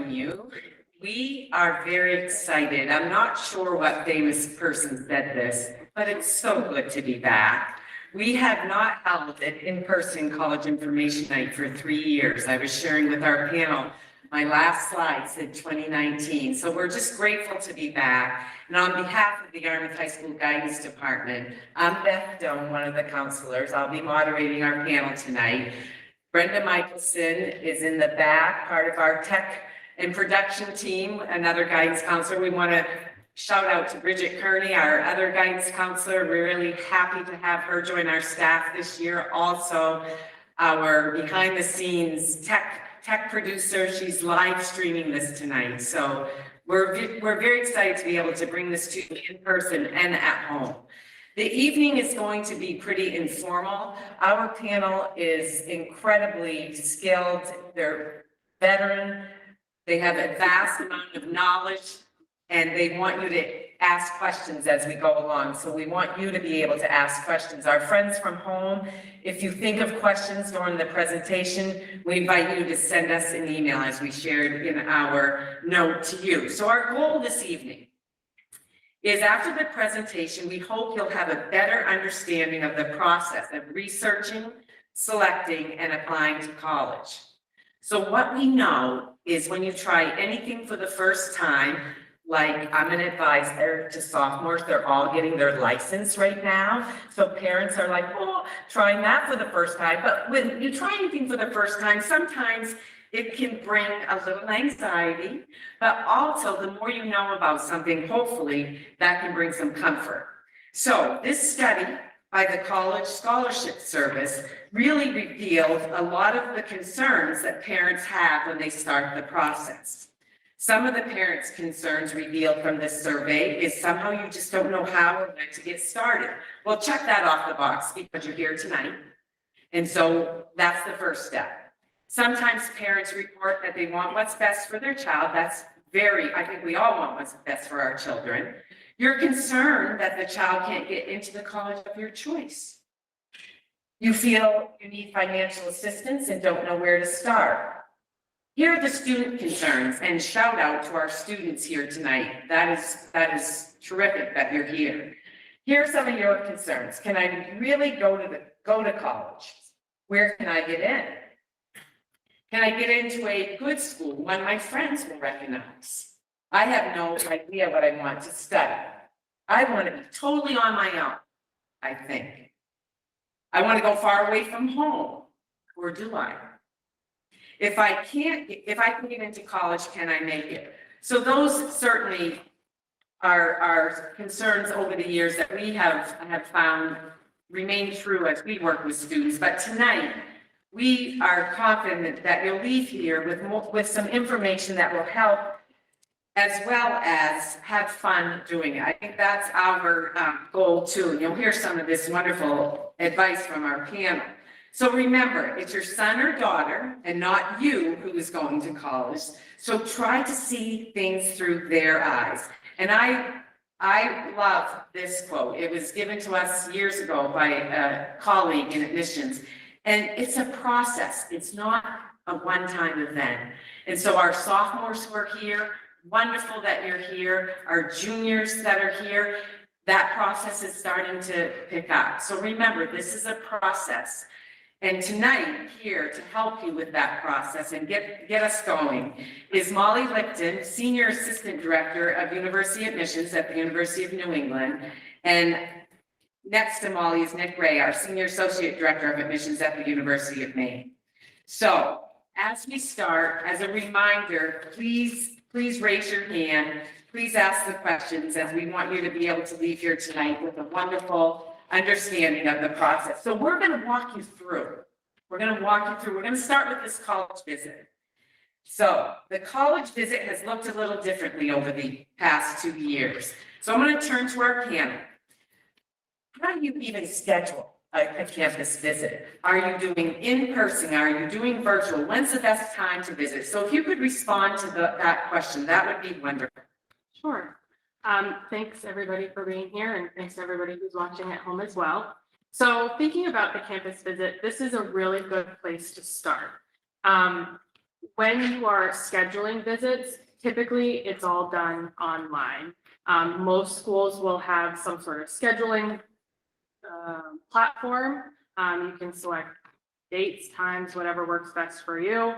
welcome you. We are very excited. I'm not sure what famous person said this, but it's so good to be back. We have not held an in-person college information night for 3 years. I was sharing with our panel, my last slide said 2019. So we're just grateful to be back. And on behalf of the Yarmouth High School Guidance Department, I'm Beth Doan, one of the counselors. I'll be moderating our panel tonight. Brenda Michelson is in the back, part of our tech and production team, another guidance counselor. We want to shout out to Bridget Kearney, our other guidance counselor. We're really happy to have her join our staff this year. Also, our behind the scenes tech producer, she's live streaming this tonight. So we're very excited to be able to bring this to you in person and at home. The evening is going to be pretty informal. Our panel is incredibly skilled. They're veteran. They have a vast amount of knowledge, and they want you to ask questions as we go along. So we want you to be able to ask questions. Our friends from home, if you think of questions during the presentation, we invite you to send us an email as we shared in our note to you. So our goal this evening is, after the presentation, we hope you'll have a better understanding of the process of researching, selecting, and applying to college. So what we know is when you try anything for the first time, like I'm an advisor to sophomores, they're all getting their license right now. So parents are like, oh, trying that for the first time. But when you try anything for the first time, sometimes it can bring a little anxiety, but also the more you know about something, hopefully that can bring some comfort. So this study by the College Scholarship Service really revealed a lot of the concerns that parents have when they start the process. Some of the parents' concerns revealed from this survey is somehow you just don't know how or when to get started. Well, check that off the box because you're here tonight. And so that's the first step. Sometimes parents report that they want what's best for their child. That's I think we all want what's best for our children. You're concerned that the child can't get into the college of your choice. You feel you need financial assistance and don't know where to start. Here are the student concerns, and shout out to our students here tonight. That is terrific that you're here. Here are some of your concerns. Can I really go to college? Where can I get in? Can I get into a good school, one my friends will recognize? I have no idea what I want to study. I want to be totally on my own, I think. I want to go far away from home, or do I? If I can get into college, can I make it? So those certainly are concerns over the years that we have found remain true as we work with students. But tonight, we are confident that you'll leave here with some information that will help, as well as have fun doing it. I think that's our goal too. And you'll hear some of this wonderful advice from our panel. So remember, it's your son or daughter and not you who is going to college. So try to see things through their eyes. And I love this quote. It was given to us years ago by a colleague in admissions. And it's a process. It's not a one-time event. And so our sophomores who are here, wonderful that you're here. Our juniors that are here, that process is starting to pick up. So remember, this is a process. And tonight, here to help you with that process and get us going is Molly Lipton, Senior Assistant Director of University Admissions at the University of New England. And next to Molly is Nick Ray, our Senior Associate Director of Admissions at the University of Maine. So as we start, as a reminder, please raise your hand. Please ask the questions, as we want you to be able to leave here tonight with a wonderful understanding of the process. So we're going to walk you through. We're going to start with this college visit. So the college visit has looked a little differently over the past 2 years. So I'm going to turn to our panel. How do you even schedule a campus visit? Are you doing in person? Are you doing virtual? When's the best time to visit? So if you could respond to that question, that would be wonderful. Sure. Thanks everybody for being here, and thanks to everybody who's watching at home as well. So thinking about the campus visit, this is a really good place to start. when you are scheduling visits, typically it's all done online. Most schools will have some sort of scheduling platform. You can select dates, times, whatever works best for you.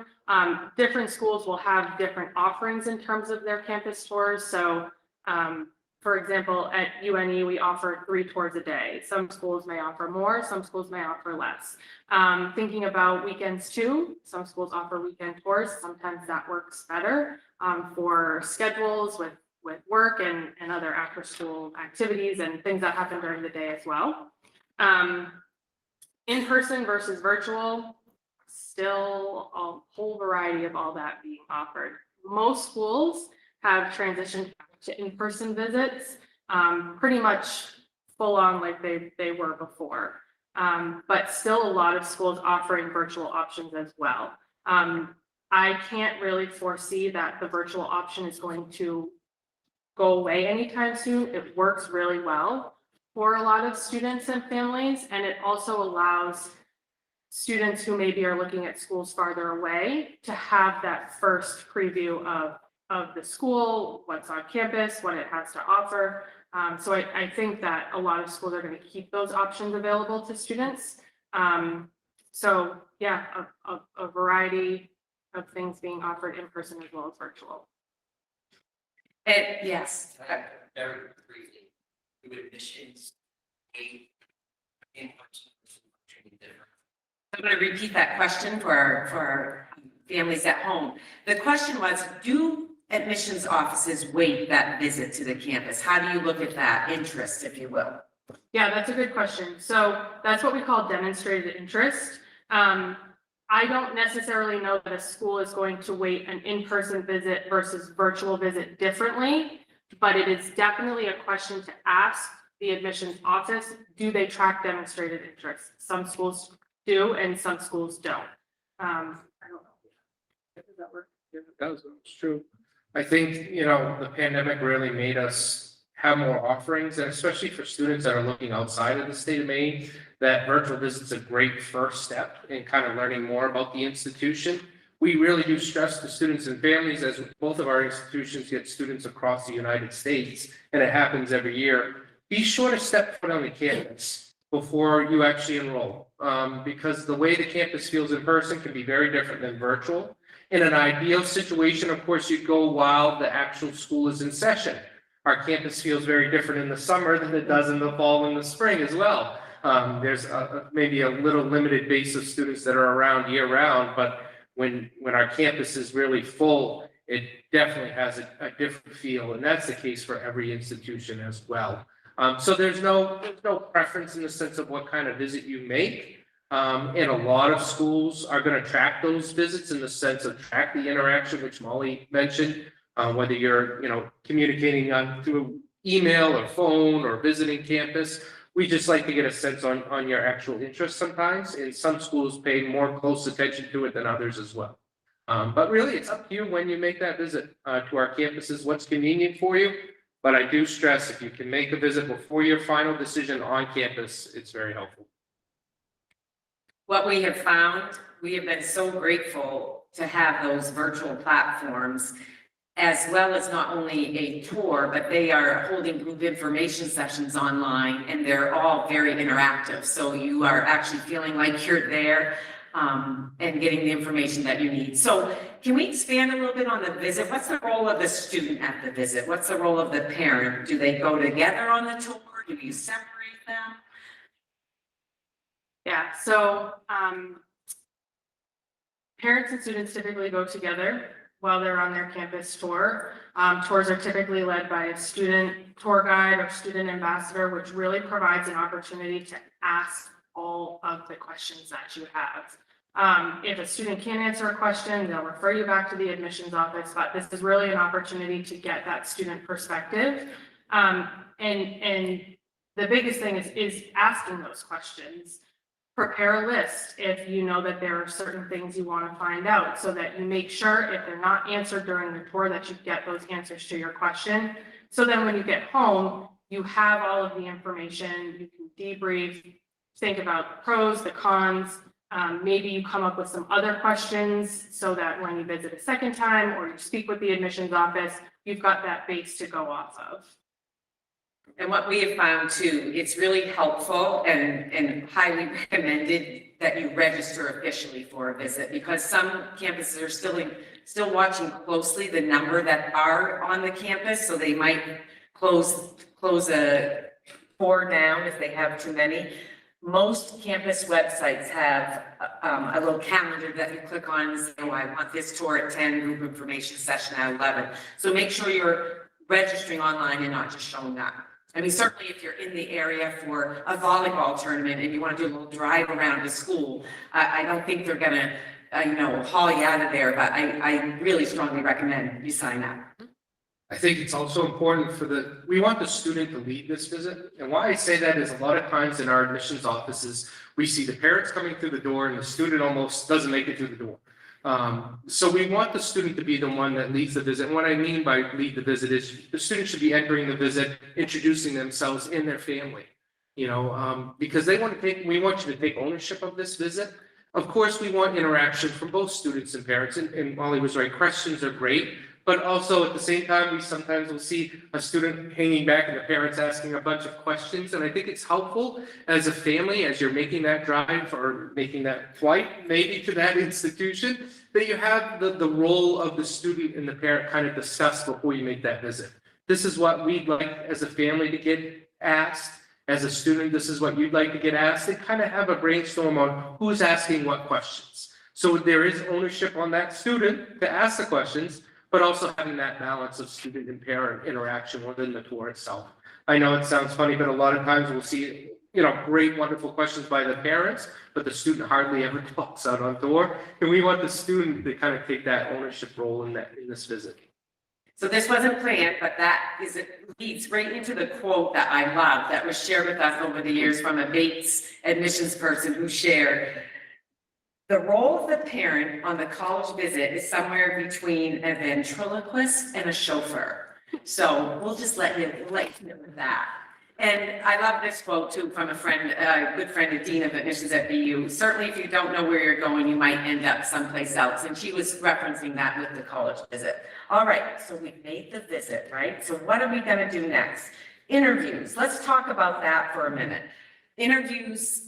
Different schools will have different offerings in terms of their campus tours. So, for example, at UNE, we offer 3 tours a day. Some schools may offer more, some schools may offer less. Thinking about weekends too, some schools offer weekend tours. Sometimes that works better for schedules with work and other after school activities and things that happen during the day as well. In-person versus virtual, still a whole variety of all that being offered. Most schools have transitioned to in-person visits, pretty much full on like they were before. But still a lot of schools offering virtual options as well. I can't really foresee that the virtual option is going to go away anytime soon. It works really well for a lot of students and families, and it also allows students who maybe are looking at schools farther away to have that first preview of the school, what's on campus, what it has to offer. So I think that a lot of schools are going to keep those options available to students. So yeah, a variety of things being offered in person as well as virtual. Yes. Very briefly, with admissions, I'm going to repeat that question for our families at home. The question was, do admissions offices weight that visit to the campus? How do you look at that interest, if you will? Yeah, that's a good question. So that's what we call demonstrated interest. I don't necessarily know that a school is going to weight an in-person visit versus virtual visit differently, but it is definitely a question to ask the admissions office. Do they track demonstrated interest? Some schools do and some schools don't. I don't know. Does that work? Yeah, it does. It's true. I think, the pandemic really made us have more offerings, and especially for students that are looking outside of the state of Maine, that virtual visit's a great first step in kind of learning more about the institution. We really do stress to students and families, as both of our institutions get students across the United States, and it happens every year. Be sure to step foot on the campus before you actually enroll, because the way the campus feels in person can be very different than virtual. In an ideal situation, of course, you'd go while the actual school is in session. Our campus feels very different in the summer than it does in the fall and the spring as well. There's maybe a little limited base of students that are around year round, but when our campus is really full, it definitely has a different feel, and that's the case for every institution as well. So there's no preference in the sense of what kind of visit you make. And a lot of schools are going to track those visits in the sense of track the interaction, which Molly mentioned, whether you're, communicating through email or phone or visiting campus. We just like to get a sense on your actual interest sometimes, and some schools pay more close attention to it than others as well. But really, it's up to you when you make that visit to our campuses, what's convenient for you. But I do stress, if you can make the visit before your final decision on campus, it's very helpful. What we have found, we have been so grateful to have those virtual platforms, as well as not only a tour, but they are holding group information sessions online, and they're all very interactive. So you are actually feeling like you're there and getting the information that you need. So can we expand a little bit on the visit? What's the role of the student at the visit? What's the role of the parent? Do they go together on the tour? Do you separate them? Yeah, so parents and students typically go together while they're on their campus tour. Tours are typically led by a student tour guide or student ambassador, which really provides an opportunity to ask all of the questions that you have. If a student can't answer a question, they'll refer you back to the admissions office, but this is really an opportunity to get that student perspective. And the biggest thing is asking those questions. Prepare a list if you know that there are certain things you want to find out, so that you make sure if they're not answered during the tour that you get those answers to your question. So then when you get home, you have all of the information, you can debrief, think about the pros, the cons, Maybe you come up with some other questions so that when you visit a second time or you speak with the admissions office, you've got that base to go off of. And what we have found too, it's really helpful and highly recommended that you register officially for a visit, because some campuses are still watching closely the number that are on the campus, so they might close a 4 down if they have too many. Most campus websites have a little calendar that you click on and say, oh, I want this tour at 10, group information session at 11. So make sure you're registering online and not just showing up. I mean, certainly if you're in the area for a volleyball tournament and you want to do a little drive around the school, I don't think they're gonna, haul you out of there, but I really strongly recommend you sign up. I think it's also important we want the student to lead this visit. And why I say that is a lot of times in our admissions offices, we see the parents coming through the door and the student almost doesn't make it through the door. So we want the student to be the one that leads the visit. And what I mean by lead the visit is the student should be entering the visit, introducing themselves in their family, because we want you to take ownership of this visit. Of course, we want interaction from both students and parents. And Molly was right, questions are great. But also at the same time, we sometimes will see a student hanging back and the parents asking a bunch of questions. And I think it's helpful as a family, as you're making that drive or making that flight maybe to that institution, that you have the role of the student and the parent kind of discuss before you make that visit. This is what we'd like as a family to get asked. As a student, this is what you'd like to get asked. And kind of have a brainstorm on who's asking what questions. So there is ownership on that student to ask the questions, but also having that balance of student and parent interaction within the tour itself. I know it sounds funny, but a lot of times we'll see, great, wonderful questions by the parents, but the student hardly ever talks out on tour. And we want the student to kind of take that ownership role in this visit. So this wasn't planned, but leads right into the quote that I love that was shared with us over the years from a Bates admissions person who shared, the role of the parent on the college visit is somewhere between a ventriloquist and a chauffeur. So we'll just let you know with that. And I love this quote too from a good friend of Dean of Admissions at BU. Certainly if you don't know where you're going, you might end up someplace else. And she was referencing that with the college visit. All right, so we've made the visit, right? So what are we gonna do next? Interviews, let's talk about that for a minute. Interviews,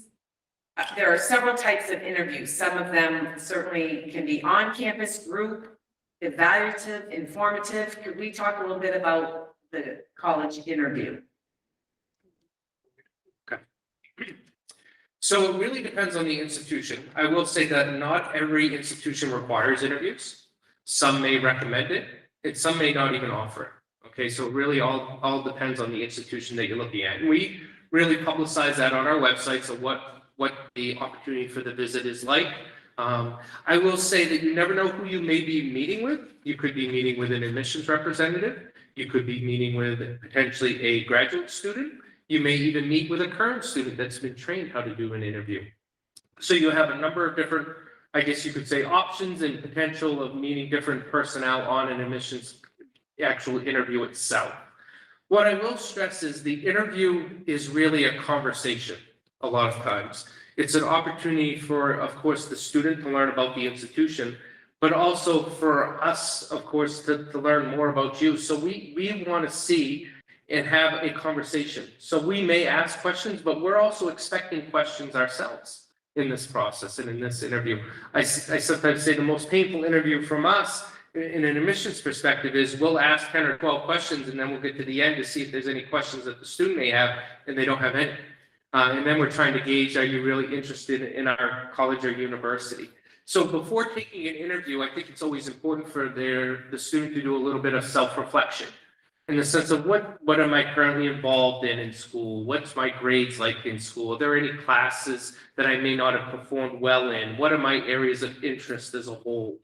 there are several types of interviews. Some of them certainly can be on-campus, group, evaluative, informative. Could we talk a little bit about the college interview? Okay. So it really depends on the institution. I will say that not every institution requires interviews. Some may recommend it, and some may not even offer it. Okay, so it really all depends on the institution that you're looking at. And we really publicize that on our website, so what the opportunity for the visit is like. I will say that you never know who you may be meeting with. You could be meeting with an admissions representative. You could be meeting with potentially a graduate student. You may even meet with a current student that's been trained how to do an interview. So you have a number of different, I guess you could say, options and potential of meeting different personnel on an admissions actual interview itself. What I will stress is the interview is really a conversation. A lot of times. It's an opportunity for, of course, the student to learn about the institution, but also for us, of course, to learn more about you. So we want to see and have a conversation. So we may ask questions, but we're also expecting questions ourselves in this process and in this interview. I sometimes say the most painful interview from us in an admissions perspective is we'll ask 10 or 12 questions, and then we'll get to the end to see if there's any questions that the student may have, and they don't have any. And then we're trying to gauge, are you really interested in our college or university? So before taking an interview, I think it's always important for the student to do a little bit of self-reflection in the sense of what am I currently involved in school? What's my grades like in school? Are there any classes that I may not have performed well in? What are my areas of interest as a whole?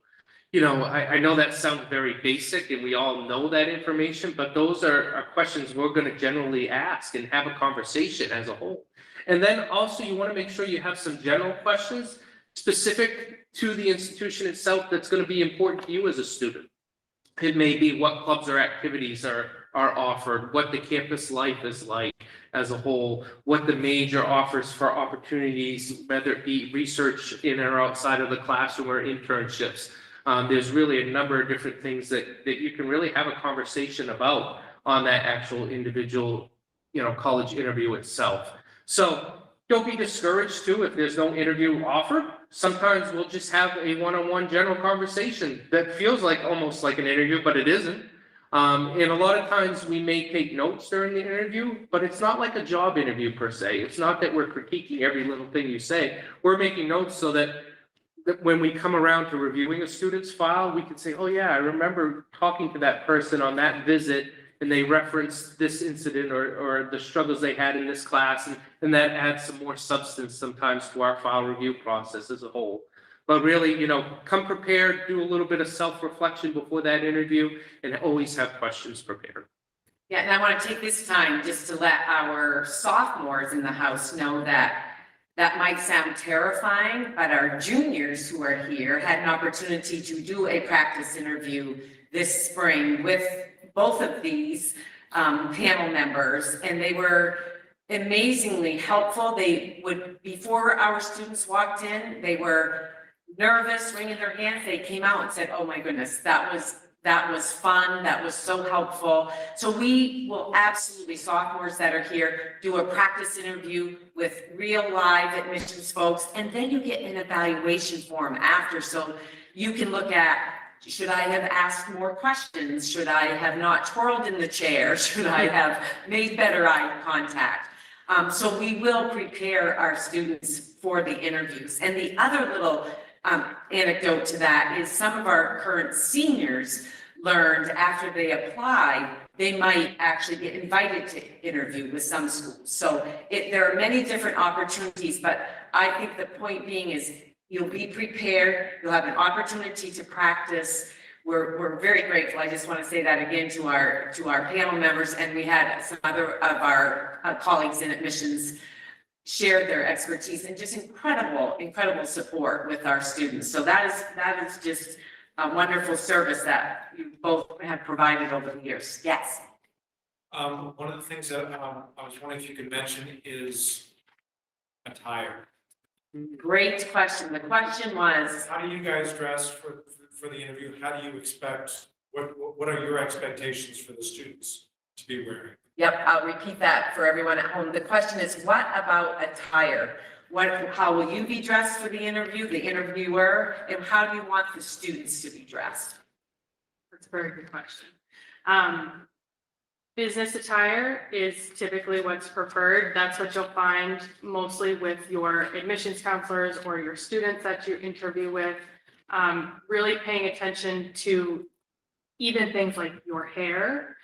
I know that sounds very basic and we all know that information, but those are questions we're going to generally ask and have a conversation as a whole. And then also you want to make sure you have some general questions specific to the institution itself that's going to be important to you as a student. It may be what clubs or activities are are offered, what the campus life is like as a whole, what the major offers for opportunities, whether it be research in or outside of the classroom or internships. There's really a number of different things that you can really have a conversation about on that actual individual, college interview itself. So don't be discouraged too if there's no interview offered. Sometimes we'll just have a one-on-one general conversation that feels like almost like an interview, but it isn't. And a lot of times we may take notes during the interview, but it's not like a job interview per se. It's not that we're critiquing every little thing you say. We're making notes so that when we come around to reviewing a student's file, we can say, oh yeah, I remember talking to that person on that visit and they referenced this incident or the struggles they had in this class, and that adds some more substance sometimes to our file review process as a whole. But really, come prepared, do a little bit of self-reflection before that interview, and always have questions prepared. Yeah, and I want to take this time just to let our sophomores in the house know that might sound terrifying, but our juniors who are here had an opportunity to do a practice interview this spring with both of these panel members, and they were amazingly helpful. They would, before our students walked in, they were nervous, wringing their hands. They came out and said, oh my goodness, that was fun. That was so helpful. So we will absolutely, sophomores that are here, do a practice interview with real live admissions folks. And then you get an evaluation form after. So you can look at, should I have asked more questions? Should I have not twirled in the chair? Should I have made better eye contact? So we will prepare our students for the interviews. And the other little anecdote to that is some of our current seniors learned after they apply, they might actually get invited to interview with some schools. So there are many different opportunities, but I think the point being is you'll be prepared, you'll have an opportunity to practice. We're very grateful. I just want to say that again to our panel members, and we had some other of our colleagues in admissions shared their expertise and just incredible support with our students. So that is just a wonderful service that you both have provided over the years. Yes. One of the things that I was wondering if you could mention is attire. Great question. The question was, How do you guys dress for the interview? How do you expect, what are your expectations for the students to be wearing? yep, I'll repeat that for everyone at home. The question is, what about attire? How will you be dressed for the interview, the interviewer, and how do you want the students to be dressed? That's a very good question. Business attire is typically what's preferred. That's what you'll find mostly with your admissions counselors or your students that you interview with. Really paying attention to even things like your hair.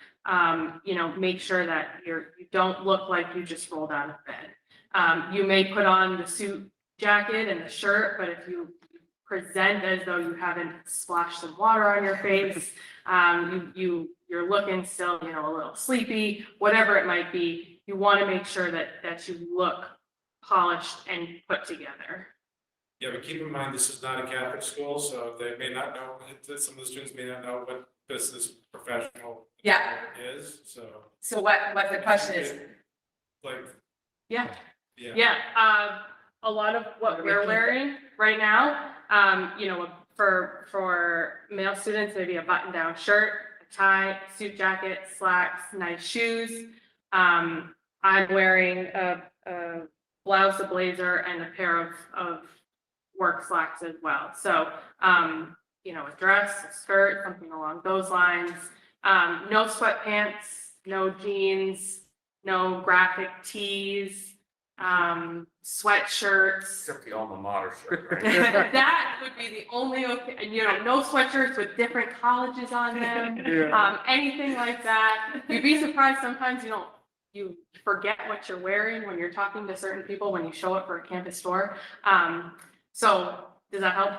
Make sure that you don't look like you just rolled out of bed. You may put on the suit jacket and the shirt, but if you present as though you haven't splashed some water on your face, you're looking still, a little sleepy, whatever it might be, you want to make sure that you look polished and put together. Yeah, but keep in mind, this is not a Catholic school, so they may not know, some of the students may not know what business professional is, so. So what the question is? Like. Yeah. A lot of what we're wearing right now, for male students, maybe a button-down shirt, a tie, suit jacket, slacks, nice shoes. I'm wearing a blouse, a blazer, and a pair of work slacks as well. So, a dress, a skirt, something along those lines. No sweatpants, no jeans, no graphic tees, sweatshirts. Except the alma mater shirt, right? That would be the only, no sweatshirts with different colleges on them. Anything like that. You'd be surprised sometimes you forget what you're wearing when you're talking to certain people when you show up for a campus tour. So does that help?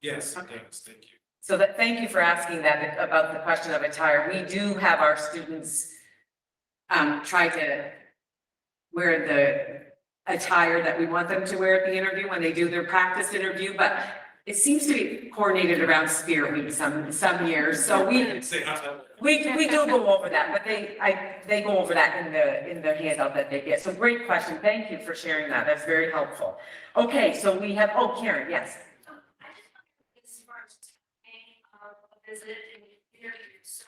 Yes, Okay. yes, thank you. So thank you for asking that about the question of attire. We do have our students try to wear the attire that we want them to wear at the interview when they do their practice interview, but it seems to be coordinated around Spirit Week some years, so we Say how's that? we do go over that, but they go over that in the handout that they get. So great question. Thank you for sharing that. That's very helpful. Okay, so we have, oh, Karen, yes. I just want as far as timing of a visit and interviews. So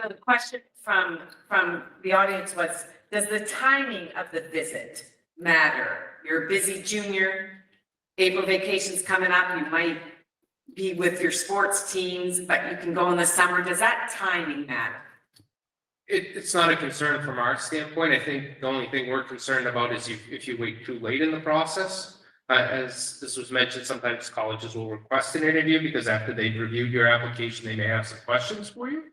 So the question from the audience was, does the timing of the visit matter? You're a busy junior, April vacation's coming up, you might be with your sports teams, but you can go in the summer. Does that timing matter? It's not a concern from our standpoint. I think the only thing we're concerned about is if you wait too late in the process. As this was mentioned, sometimes colleges will request an interview because after they've reviewed your application, they may have some questions for you.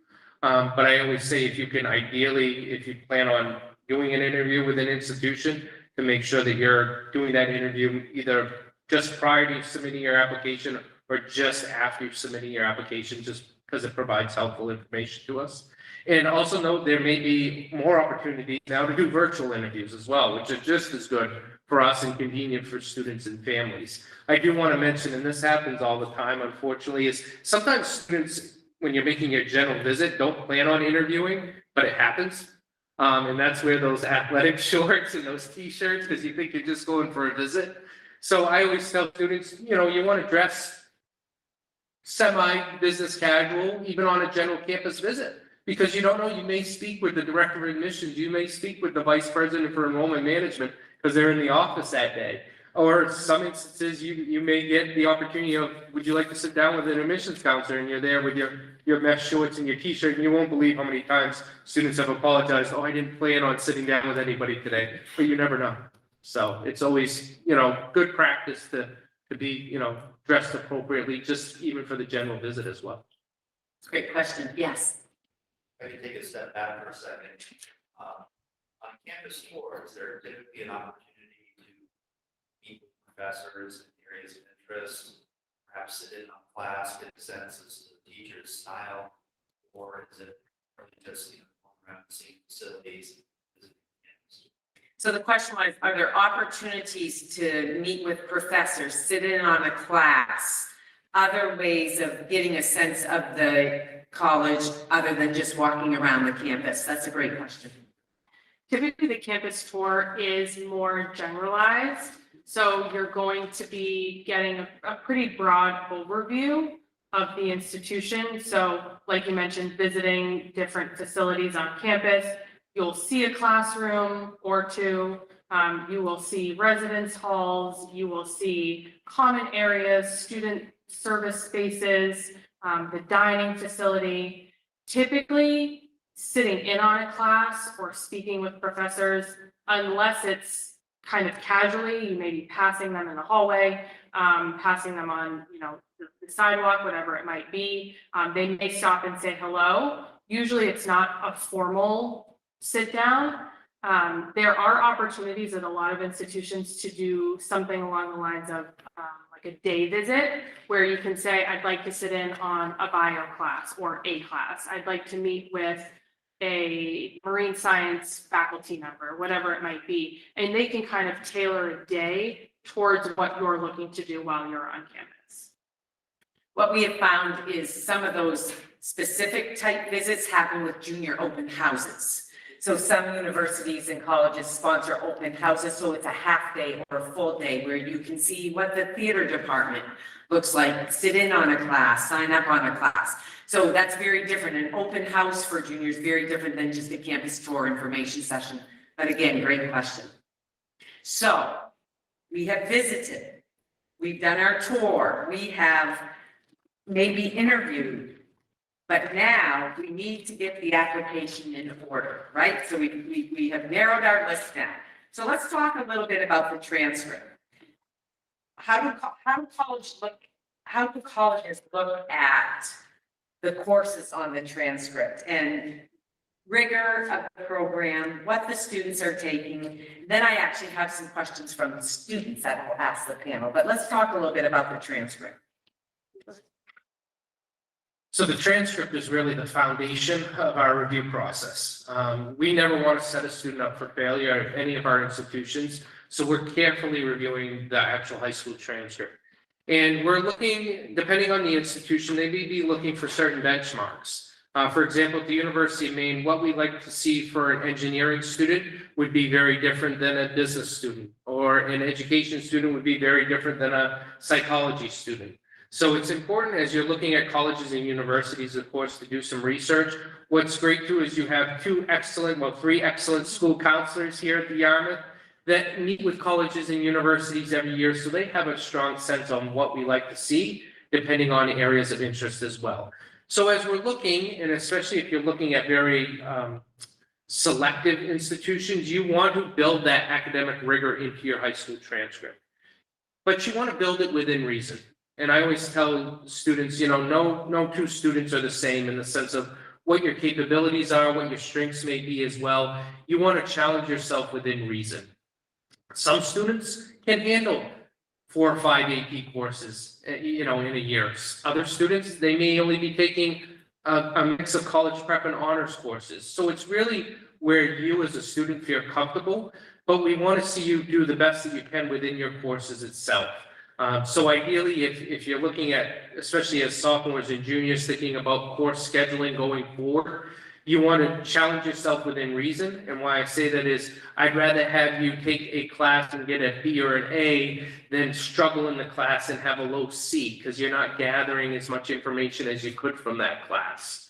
But I always say if you can ideally, if you plan on doing an interview with an institution, to make sure that you're doing that interview either just prior to submitting your application or just after you're submitting your application, just because it provides helpful information to us. And also note there may be more opportunities now to do virtual interviews as well, which are just as good for us and convenient for students and families. I do want to mention, and this happens all the time, unfortunately, is sometimes students, when you're making a general visit, don't plan on interviewing, but it happens. And that's where those athletic shorts and those t-shirts, because you think you're just going for a visit. So I always tell students, you know, you want to dress semi-business casual, even on a general campus visit. Because you don't know, you may speak with the director of admissions, you may speak with the vice president for enrollment management, because they're in the office that day. Or some instances, you may get the opportunity of, would you like to sit down with an admissions counselor, and you're there with your mesh shorts and your t-shirt, and you won't believe how many times students have apologized, oh, I didn't plan on sitting down with anybody today, but you never know. So it's always, you know, good practice to be, you know, dressed appropriately, just even for the general visit as well. Great question. Yes. I can take a step back for a second. On campus tours, there typically an opportunity to meet with professors in areas of interest, perhaps sit in on class, get a sense as to the teacher's style, or is it really just, you know, around the same facilities? So the question was, are there opportunities to meet with professors, sit in on a class, other ways of getting a sense of the college other than just walking around the campus? That's a great question. Typically, the campus tour is more generalized. So you're going to be getting a pretty broad overview of the institution. So like you mentioned, visiting different facilities on campus, you'll see a classroom or two. You will see residence halls. You will see common areas, student service spaces, the dining facility. Typically, sitting in on a class or speaking with professors, unless it's kind of casually, you may be passing them in the hallway, passing them on, you know, the sidewalk, whatever it might be. They may stop and say hello. Usually it's not a formal sit down. There are opportunities at a lot of institutions to do something along the lines of like a day visit, where you can say, I'd like to sit in on a bio class or a class. I'd like to meet with a marine science faculty member, whatever it might be. And they can kind of tailor a day towards what you're looking to do while you're on campus. What we have found is some of those specific type visits happen with junior open houses. So some universities and colleges sponsor open houses, so it's a half day or a full day where you can see what the theater department looks like, sit in on a class, sign up on a class. So that's very different. An open house for juniors, very different than just a campus tour information session. But again, great question. So we have visited, we've done our tour, we have maybe interviewed, but now we need to get the application in order, right? So we have narrowed our list down. So let's talk a little bit about the transcript. How do colleges look at the courses on the transcript? And rigor of the program, what the students are taking. Then I actually have some questions from the students that I'll ask the panel, but let's talk a little bit about the transcript. So the transcript is really the foundation of our review process. We never want to set a student up for failure at any of our institutions, so we're carefully reviewing the actual high school transcript. And we're looking, depending on the institution, they may be looking for certain benchmarks. For example, at the University of Maine, what we like to see for an engineering student would be very different than a business student, or an education student would be very different than a psychology student. So it's important as you're looking at colleges and universities, of course, to do some research. What's great too is you have three excellent school counselors here at the Yarmouth that meet with colleges and universities every year, so they have a strong sense on what we like to see, depending on areas of interest as well. So as we're looking, and especially if you're looking at very selective institutions, you want to build that academic rigor into your high school transcript. But you want to build it within reason. And I always tell students, no two students are the same in the sense of what your capabilities are, what your strengths may be as well. You want to challenge yourself within reason. Some students can handle 4 or 5 AP courses, in a year. Other students, they may only be taking a mix of college prep and honors courses. So it's really where you as a student feel comfortable, but we want to see you do the best that you can within your courses itself. So ideally, if you're looking at, especially as sophomores and juniors, thinking about course scheduling going forward, you want to challenge yourself within reason. And why I say that is, I'd rather have you take a class and get a B or an A than struggle in the class and have a low C, because you're not gathering as much information as you could from that class.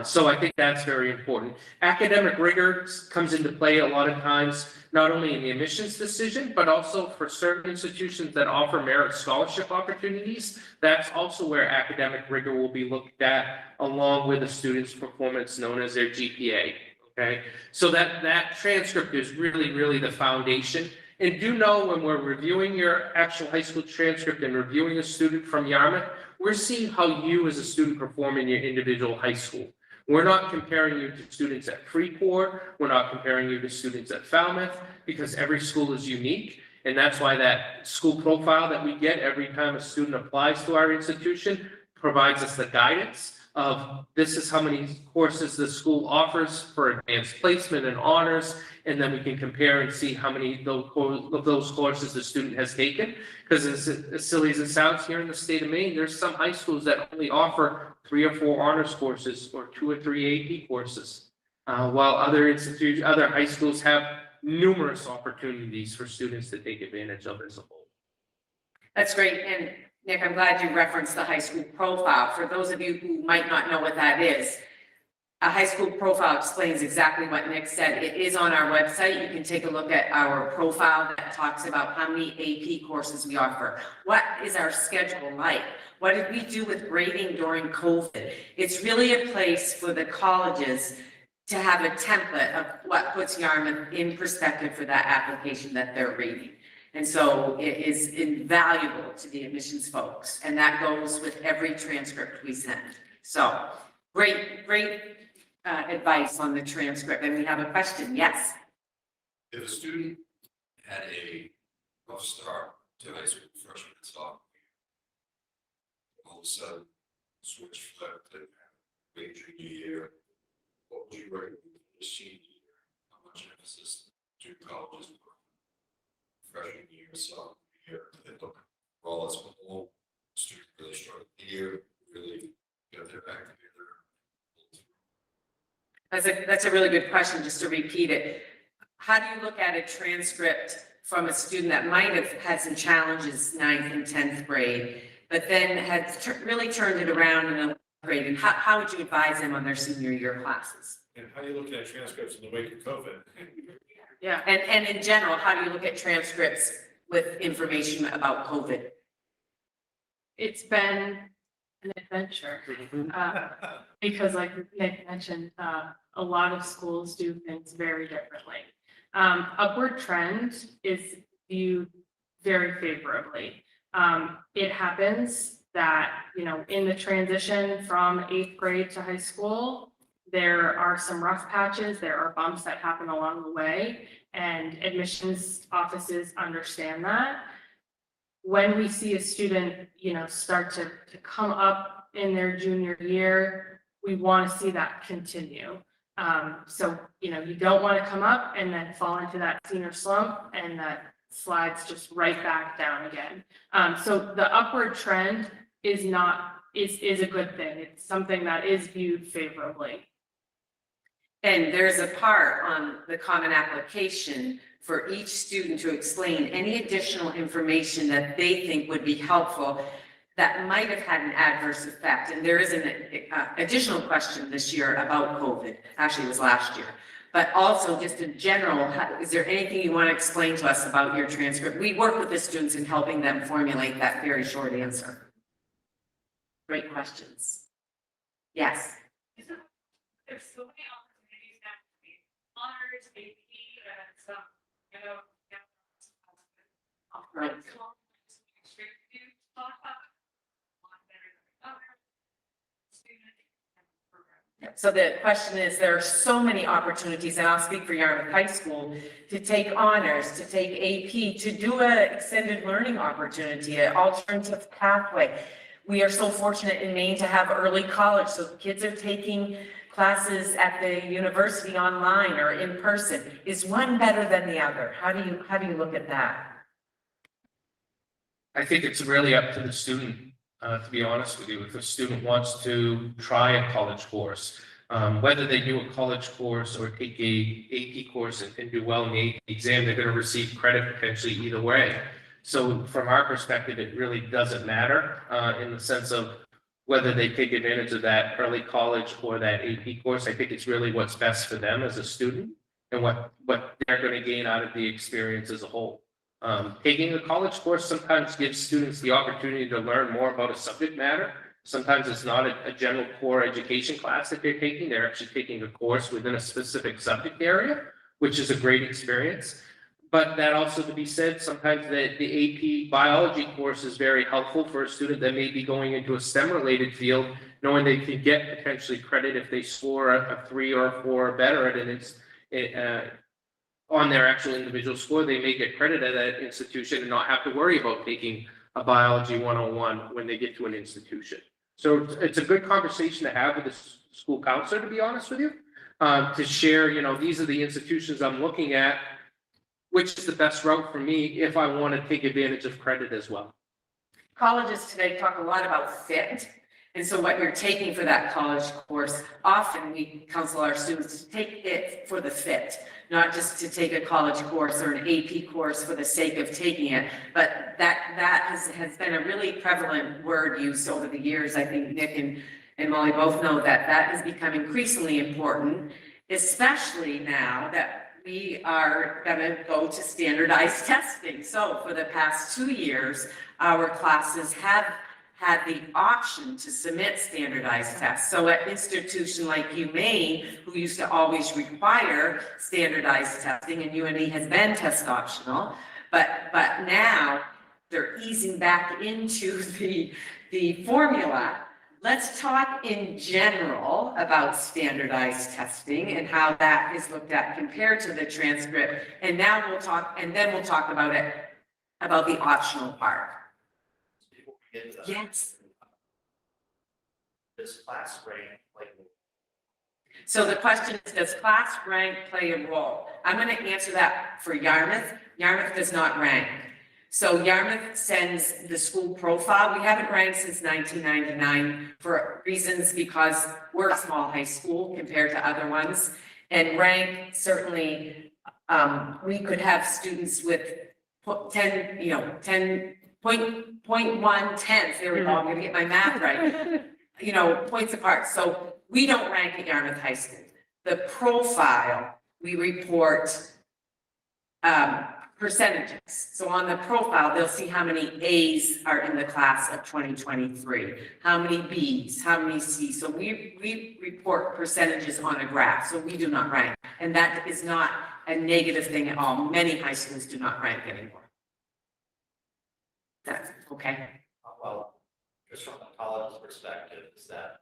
So I think that's very important. Academic rigor comes into play a lot of times, not only in the admissions decision, but also for certain institutions that offer merit scholarship opportunities. That's also where academic rigor will be looked at along with the student's performance known as their GPA. Okay, so that transcript is really the foundation. And do know when we're reviewing your actual high school transcript and reviewing a student from Yarmouth, we're seeing how you as a student perform in your individual high school. We're not comparing you to students at Freeport. We're not comparing you to students at Falmouth, because every school is unique. And that's why that school profile that we get every time a student applies to our institution provides us the guidance of this is how many courses the school offers for advanced placement and honors. And then we can compare and see how many of those courses the student has taken. Because as silly as it sounds, here in the state of Maine, there's some high schools that only offer 3 or 4 honors courses or 2 or 3 AP courses. While other high schools have numerous opportunities for students to take advantage of as a whole. That's great. And Nick, I'm glad you referenced the high school profile. For those of you who might not know what that is, a high school profile explains exactly what Nick said. It is on our website. You can take a look at our profile that talks about how many AP courses we offer. What is our schedule like? What did we do with grading during COVID? It's really a place for the colleges to have a template of what puts Yarmouth in perspective for that application that they're reading. And so it is invaluable to the admissions folks, and that goes with every transcript we send. So great advice on the transcript. And we have a question. Yes. If a student had a rough start to high school freshman and sophomore year, all of a sudden switch flipped and late junior year, what would you recommend for the senior year? How much emphasis do colleges put freshman year, sophomore year? They look all as a whole, student really struggle here, really get their back together. That's a really good question, just to repeat it. How do you look at a transcript from a student that might have had some challenges 9th and 10th grade, but then has really turned it around in 11th grade? And how would you advise them on their senior year classes? And how do you look at transcripts in the wake of COVID? Yeah. And in general, how do you look at transcripts with information about COVID? It's been an adventure, because like Nick mentioned, a lot of schools do things very differently. Upward trend is viewed very favorably. It happens that, in the transition from 8th grade to high school, there are some rough patches, there are bumps that happen along the way, and admissions offices understand that. When we see a student, start to come up in their junior year, we want to see that continue. So, you don't want to come up and then fall into that senior slump and that slides just right back down again. So the upward trend is a good thing. It's something that is viewed favorably. And there's a part on the common application for each student to explain any additional information that they think would be helpful that might have had an adverse effect. And there is an additional question this year about COVID. Actually, it was last year. But also just in general, is there anything you want to explain to us about your transcript? We work with the students in helping them formulate that very short answer. Great questions. Yes. There's so many opportunities now to be honors, AP, and some, Right. Talk about one better than the other. Student. So the question is, there are so many opportunities, and I'll speak for Yarmouth High School, to take honors, to take AP, to do an extended learning opportunity, an alternative pathway. We are so fortunate in Maine to have early college, so kids are taking classes at the university online or in person. Is one better than the other? How do you look at that? I think it's really up to the student, to be honest with you. If a student wants to try a college course, whether they do a college course or take a AP course and do well in the AP exam, they're going to receive credit potentially either way. So from our perspective, it really doesn't matter in the sense of whether they take advantage of that early college or that AP course. I think it's really what's best for them as a student and what they're going to gain out of the experience as a whole. Taking a college course sometimes gives students the opportunity to learn more about a subject matter. Sometimes it's not a general core education class that they're taking. They're actually taking a course within a specific subject area, which is a great experience. But that also to be said, sometimes the AP biology course is very helpful for a student that may be going into a STEM-related field, knowing they can get potentially credit if they score a 3 or a 4 or better at an on their actual individual score. They may get credit at that institution and not have to worry about taking a biology 101 when they get to an institution. So it's a good conversation to have with the school counselor, to be honest with you, to share, these are the institutions I'm looking at, which is the best route for me if I want to take advantage of credit as well. Colleges today talk a lot about fit. And so what you're taking for that college course, often we counsel our students to take it for the fit, not just to take a college course or an AP course for the sake of taking it. But that has been a really prevalent word used over the years. I think Nick and Molly both know that has become increasingly important, especially now that we are going to go to standardized testing. So for the past 2 years, our classes have had the option to submit standardized tests. So at an institution like UMaine, who used to always require standardized testing, and UNE has been test optional, but now they're easing back into the formula. Let's talk in general about standardized testing and how that is looked at compared to the transcript. And now we'll talk about the optional part. Before we get to that, Yes. Does class rank play a role? So the question is, does class rank play a role? I'm going to answer that for Yarmouth. Yarmouth does not rank. So Yarmouth sends the school profile. We haven't ranked since 1999 for reasons because we're a small high school compared to other ones. And rank, certainly, we could have students with 10.1 tenths. There we go, I'm going to get my math right. Points apart. So we don't rank at Yarmouth High School. The profile, we report percentages. So on the profile, they'll see how many A's are in the class of 2023, how many B's, how many C's. So we report percentages on a graph. So we do not rank. And that is not a negative thing at all. Many high schools do not rank anymore. That's okay. Well, just from the college's perspective, is that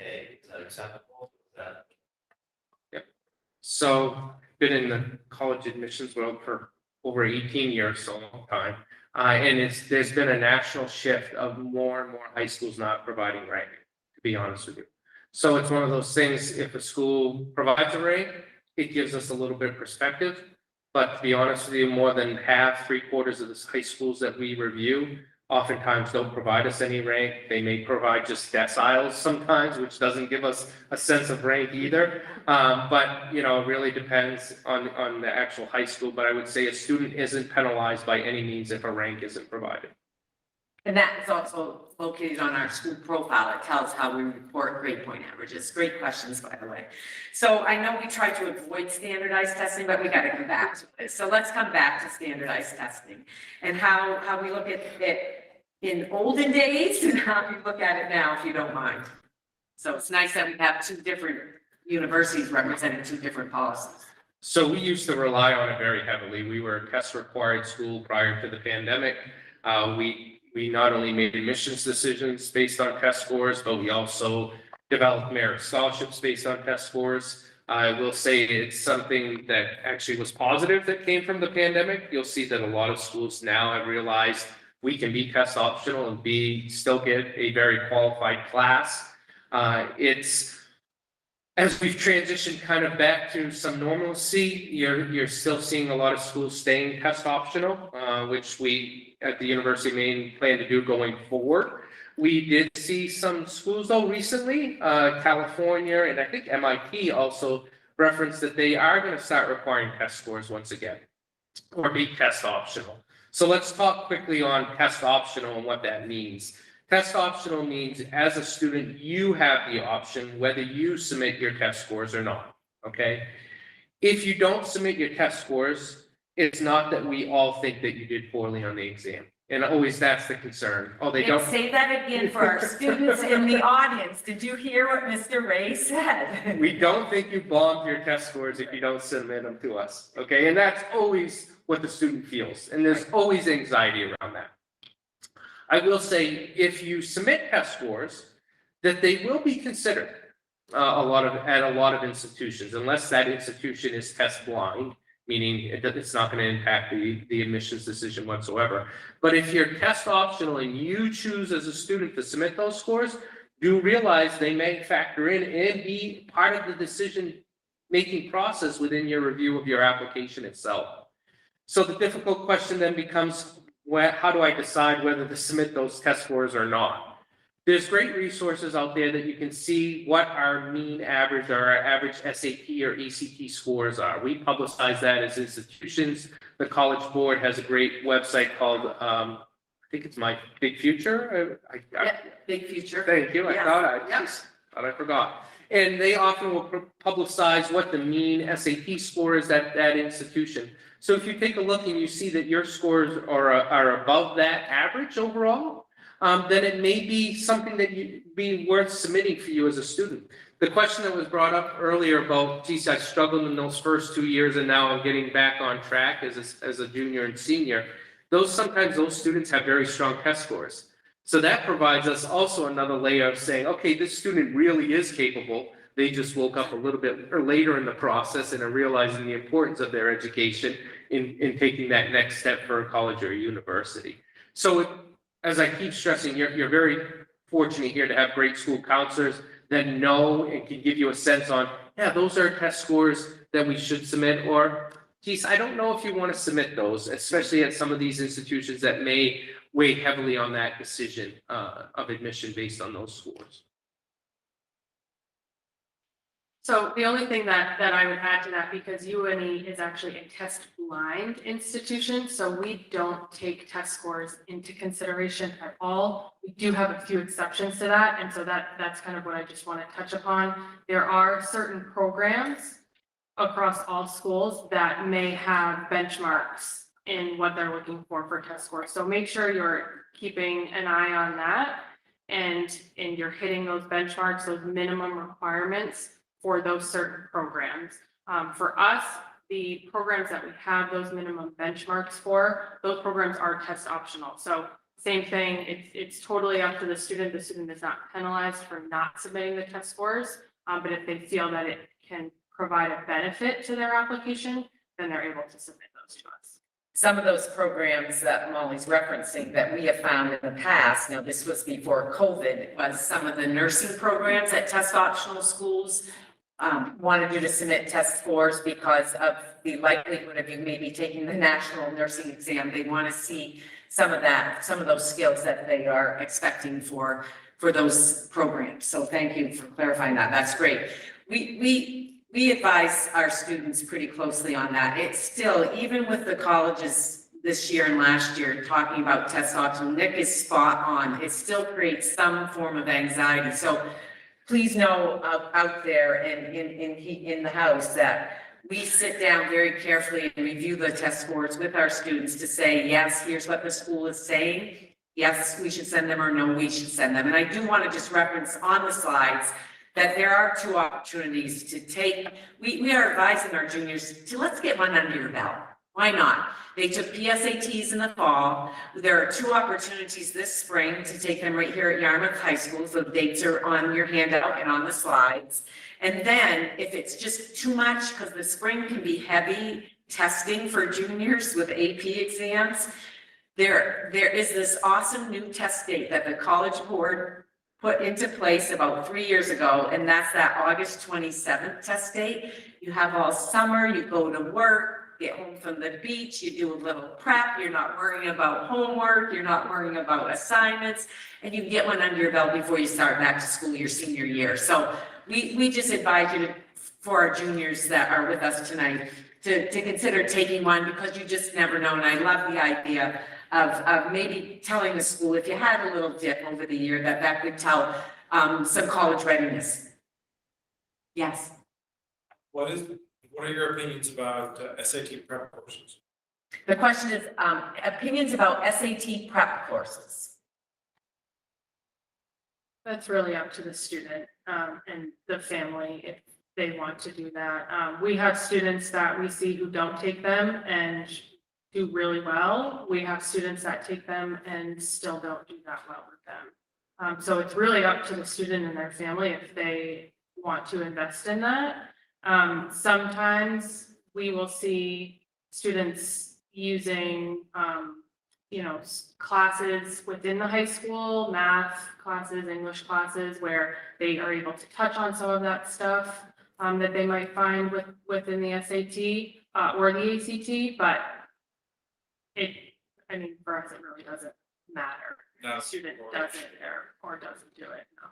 okay? Is that acceptable? Is that? So been in the college admissions world for over 18 years, so a long time. And there's been a national shift of more and more high schools not providing rank, to be honest with you. So it's one of those things, if a school provides a rank, it gives us a little bit of perspective. But to be honest with you, more than half, 3/4 of the high schools that we review oftentimes don't provide us any rank. They may provide just deciles sometimes, which doesn't give us a sense of rank either. But, you know, it really depends on the actual high school. But I would say a student isn't penalized by any means if a rank isn't provided. And that is also located on our school profile. It tells how we report grade point averages. Great questions, by the way. So I know we try to avoid standardized testing, but we got to come back to it. So let's come back to standardized testing and how we look at it in olden days and how we look at it now, if you don't mind. So it's nice that we have two different universities representing two different policies. So we used to rely on it very heavily. We were a test required school prior to the pandemic. We not only made admissions decisions based on test scores, but we also developed merit scholarships based on test scores. I will say it's something that actually was positive that came from the pandemic. You'll see that a lot of schools now have realized we can be test optional and still get a very qualified class. As we've transitioned kind of back to some normalcy, you're still seeing a lot of schools staying test optional, which we at the University of Maine plan to do going forward. We did see some schools though recently, California and I think MIT also referenced that they are going to start requiring test scores once again, or be test optional. So let's talk quickly on test optional and what that means. Test optional means as a student, you have the option whether you submit your test scores or not, okay? If you don't submit your test scores, it's not that we all think that you did poorly on the exam. And always that's the concern. Oh, they don't. Say that again for our students in the audience. Did you hear what Mr. Ray said? We don't think you bombed your test scores if you don't submit them to us, okay? And that's always what the student feels. And there's always anxiety around that. I will say, if you submit test scores, that they will be considered at a lot of institutions, unless that institution is test blind, meaning it's not going to impact the admissions decision whatsoever. But if you're test optional and you choose as a student to submit those scores, do realize they may factor in and be part of the decision-making process within your review of your application itself. So the difficult question then becomes, how do I decide whether to submit those test scores or not? There's great resources out there that you can see what our mean average or our average SAT or ACT scores are. We publicize that as institutions. The College Board has a great website called, I think it's My Big Future. Big Future. Thank you. Yes. Thought I forgot. And they often will publicize what the mean SAT score is at that institution. So if you take a look and you see that your scores are above that average overall, then it may be something that you'd be worth submitting for you as a student. The question that was brought up earlier about, geez, I struggled in those first 2 years and now I'm getting back on track as a junior and senior. Sometimes those students have very strong test scores. So that provides us also another layer of saying, okay, this student really is capable. They just woke up a little bit later in the process and are realizing the importance of their education in taking that next step for a college or a university. So as I keep stressing, you're very fortunate here to have great school counselors that know and can give you a sense on, yeah, those are test scores that we should submit, or geez, I don't know if you want to submit those, especially at some of these institutions that may weigh heavily on that decision of admission based on those scores. So the only thing that I would add to that, because UNE is actually a test blind institution, so we don't take test scores into consideration at all. We do have a few exceptions to that, and so that's kind of what I just want to touch upon. There are certain programs across all schools that may have benchmarks in what they're looking for test scores. So make sure you're keeping an eye on that and you're hitting those benchmarks, those minimum requirements for those certain programs. For us, the programs that we have those minimum benchmarks for, those programs are test optional. So same thing, it's totally up to the student. The student is not penalized for not submitting the test scores. But if they feel that it can provide a benefit to their application, then they're able to submit those to us. Some of those programs that Molly's referencing that we have found in the past, now this was before COVID, was some of the nursing programs at test optional schools wanted you to submit test scores because of the likelihood of you maybe taking the national nursing exam. They want to see some of that, some of those skills that they are expecting for those programs. So thank you for clarifying that. That's great. We advise our students pretty closely on that. It's still, even with the colleges this year and last year talking about test optional, Nick is spot on. It still creates some form of anxiety. So please know out there and in the house that we sit down very carefully and review the test scores with our students to say, yes, here's what the school is saying. Yes, we should send them, or no, we should send them. And I do want to just reference on the slides that there are 2 opportunities to take. We are advising our juniors to let's get one under your belt. Why not? They took PSATs in the fall. There are 2 opportunities this spring to take them right here at Yarmouth High School. So the dates are on your handout and on the slides. And then if it's just too much, because the spring can be heavy testing for juniors with AP exams, there is this awesome new test date that the College Board put into place about 3 years ago, and that's that August 27th test date. You have all summer, you go to work, get home from the beach, you do a little prep, you're not worrying about homework, you're not worrying about assignments, and you get one under your belt before you start back to school your senior year. So we just advise you for our juniors that are with us tonight to consider taking one, because you just never know. And I love the idea of maybe telling the school, if you had a little dip over the year, that could tell some college readiness. Yes. What are your opinions about SAT prep courses? The question is, opinions about SAT prep courses. That's really up to the student and the family if they want to do that. We have students that we see who don't take them and do really well. We have students that take them and still don't do that well with them. So it's really up to the student and their family if they want to invest in that. Sometimes we will see students using, classes within the high school, math classes, English classes, where they are able to touch on some of that stuff that they might find within the SAT or the ACT, but for us, it really doesn't matter. No. The student does it or doesn't do it, no.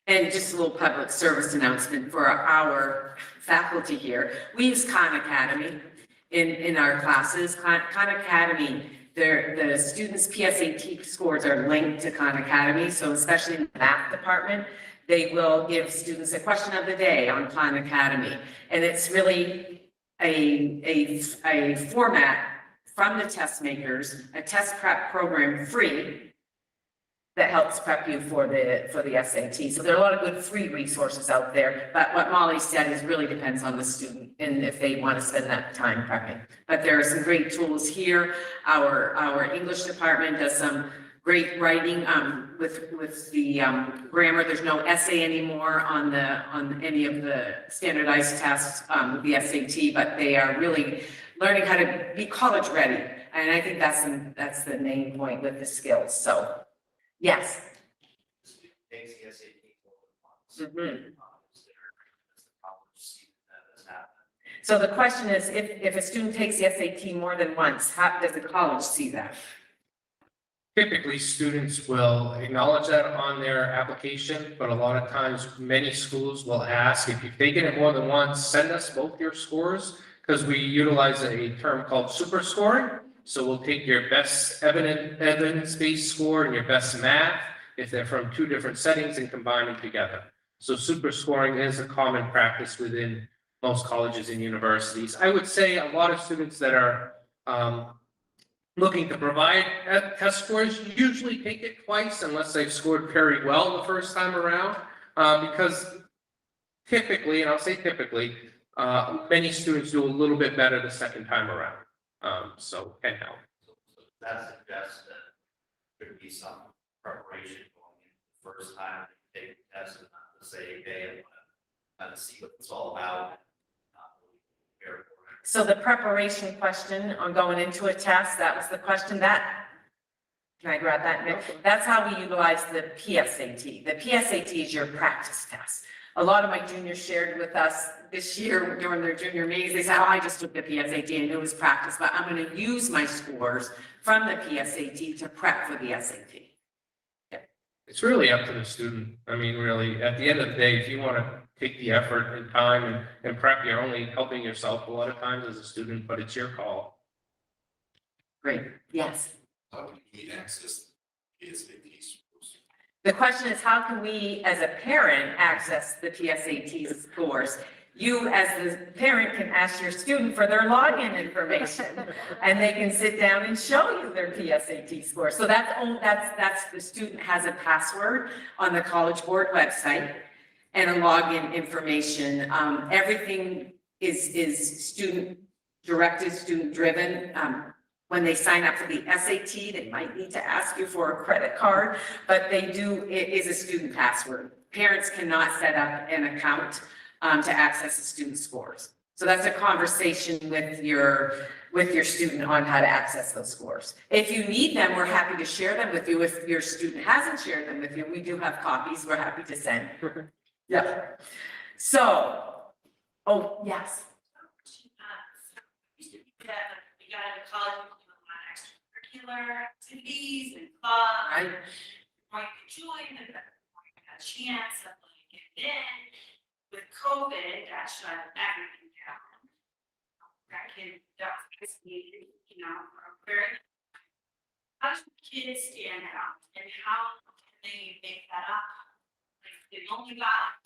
And just a little public service announcement for our faculty here. We use Khan Academy in our classes. Khan Academy, the students' PSAT scores are linked to Khan Academy. So especially in the math department, they will give students a question of the day on Khan Academy. And it's really a format from the test makers, a test prep program free that helps prep you for the SAT. So there are a lot of good free resources out there, but what Molly said is really depends on the student and if they want to spend that time prepping. But there are some great tools here. Our English department does some great writing with the grammar. There's no essay anymore on any of the standardized tests with the SAT, but they are really learning how to be college ready. And I think that's the main point with the skills. So yes. Takes the SAT Mhm. college season that has happened. So the question is, if a student takes the SAT more than once, how does the college see that? Typically, students will acknowledge that on their application, but a lot of times, many schools will ask, if you've taken it more than once, send us both your scores, because we utilize a term called super scoring. So we'll take your best evidence-based score and your best math, if they're from 2 different settings, and combine them together. So super scoring is a common practice within most colleges and universities. I would say a lot of students that are looking to provide test scores usually take it twice unless they've scored very well the first time around, because typically, and I'll say typically, many students do a little bit better the second time around. So can help. So that suggests that there could be some preparation going in the first time you take the test and not to say, hey, I'm gonna kind of see what it's all about. Prepare for it. So the preparation question on going into a test, that was the question that, can I grab that, Nick? That's how we utilize the PSAT. The PSAT is your practice test. A lot of my juniors shared with us this year during their junior meetings, they said, oh, I just took the PSAT and it was practice, but I'm gonna use my scores from the PSAT to prep for the SAT. It's really up to the student. I mean, really, at the end of the day, if you want to take the effort and time and prep, you're only helping yourself a lot of times as a student, but it's your call. Great, yes. How can we access the PSAT scores? The question is, how can we, as a parent, access the PSAT scores? You, as the parent, can ask your student for their login information, and they can sit down and show you their PSAT score. So that's the student has a password on the College Board website and a login information. Everything is student directed, student driven. When they sign up for the SAT, they might need to ask you for a credit card, but it is a student password. Parents cannot set up an account to access the student scores. So that's a conversation with your student on how to access those scores. If you need them, we're happy to share them with you. If your student hasn't shared them with you, we do have copies we're happy to send. Yeah. So, oh, yes. We got into college, we do a lot of extracurricular activities and clubs. Right. Going to join, and a chance of like getting in. With COVID, that shut everything down. That kid, you know, for a very. How do kids stand out and how can they make that up? Like, they only got,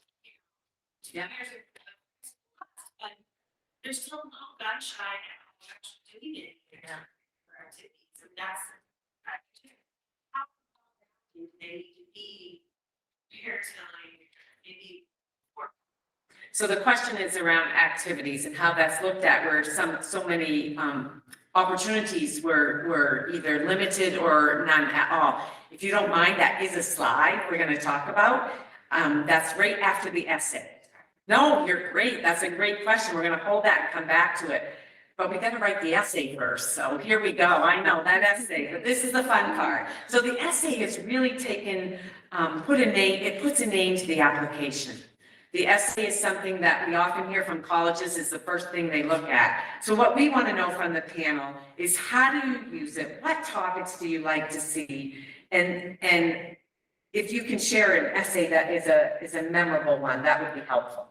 you know, 2 years of, but there's still no gun shy now, actually doing it. Yeah. For activities, and that's, how do they need to be here to like, maybe. So the question is around activities and how that's looked at, where so many opportunities were either limited or none at all. If you don't mind, that is a slide we're going to talk about. That's right after the essay. No, you're great. That's a great question. We're going to hold that and come back to it. But we got to write the essay first. So here we go. I know that essay, but this is the fun part. So the essay is really taken, it puts a name to the application. The essay is something that we often hear from colleges is the first thing they look at. So what we want to know from the panel is, how do you use it? What topics do you like to see? And if you can share an essay that is a memorable one, that would be helpful.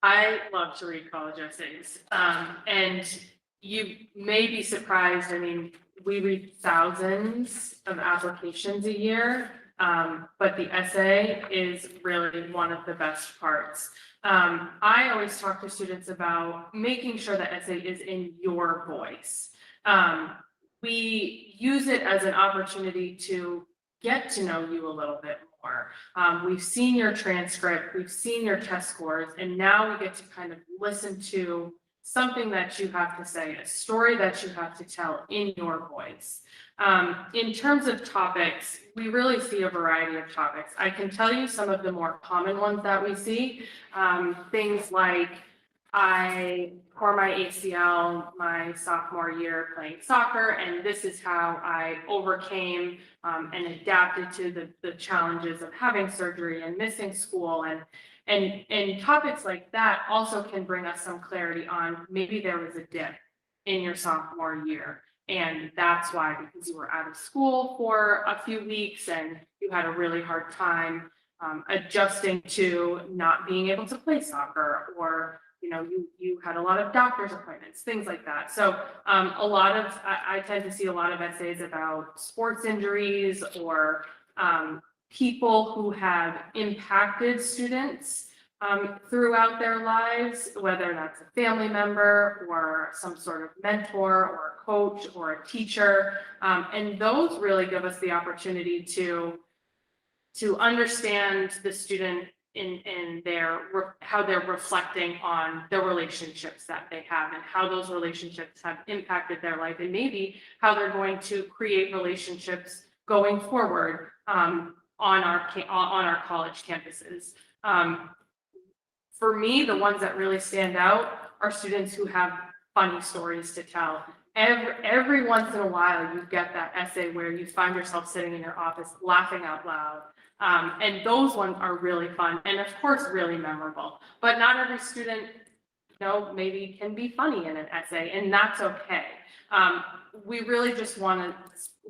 I love to read college essays, and you may be surprised. I mean, we read thousands of applications a year, but the essay is really one of the best parts. I always talk to students about making sure the essay is in your voice. We use it as an opportunity to get to know you a little bit more. We've seen your transcript, we've seen your test scores, and now we get to kind of listen to something that you have to say, a story that you have to tell in your voice. In terms of topics, we really see a variety of topics. I can tell you some of the more common ones that we see. Things like, I tore my ACL my sophomore year playing soccer, and this is how I overcame and adapted to the challenges of having surgery and missing school. And topics like that also can bring us some clarity on maybe there was a dip in your sophomore year. And that's why, because you were out of school for a few weeks and you had a really hard time adjusting to not being able to play soccer, or you had a lot of doctor's appointments, things like that. So I tend to see a lot of essays about sports injuries or people who have impacted students throughout their lives, whether that's a family member or some sort of mentor or a coach or a teacher. And those really give us the opportunity to understand the student in how they're reflecting on the relationships that they have and how those relationships have impacted their life, and maybe how they're going to create relationships going forward. on our college campuses. For me, the ones that really stand out are students who have funny stories to tell. Every once in a while, you get that essay where you find yourself sitting in your office laughing out loud. And those ones are really fun and of course, really memorable. But not every student, maybe can be funny in an essay, and that's okay. We really just want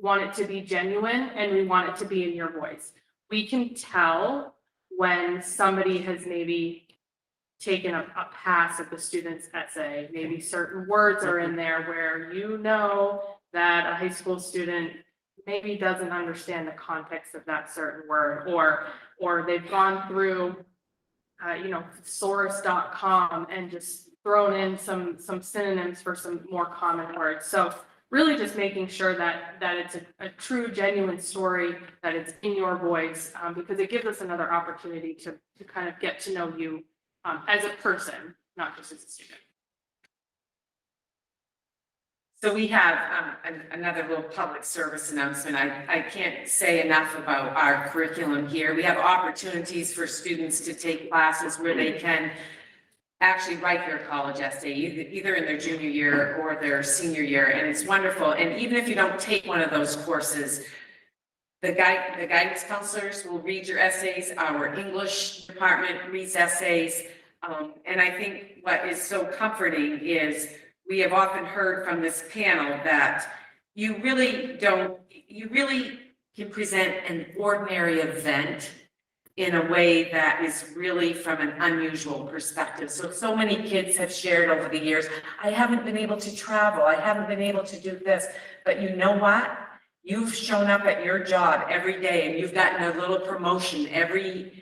it to be genuine, and we want it to be in your voice. We can tell when somebody has maybe taken a pass at the student's essay. Maybe certain words are in there where that a high school student maybe doesn't understand the context of that certain word, or they've gone through thesaurus.com and just thrown in some synonyms for some more common words. So really just making sure that it's a true, genuine story, that it's in your voice, because it gives us another opportunity to kind of get to know you as a person, not just as a student. So we have another little public service announcement. I can't say enough about our curriculum here. We have opportunities for students to take classes where they can actually write their college essay, either in their junior year or their senior year, and it's wonderful. And even if you don't take one of those courses, the guidance counselors will read your essays, our English department reads essays, and I think what is so comforting is we have often heard from this panel that you really can present an ordinary event in a way that is really from an unusual perspective. So many kids have shared over the years, I haven't been able to travel, I haven't been able to do this, but you know what? You've shown up at your job every day and you've gotten a little promotion every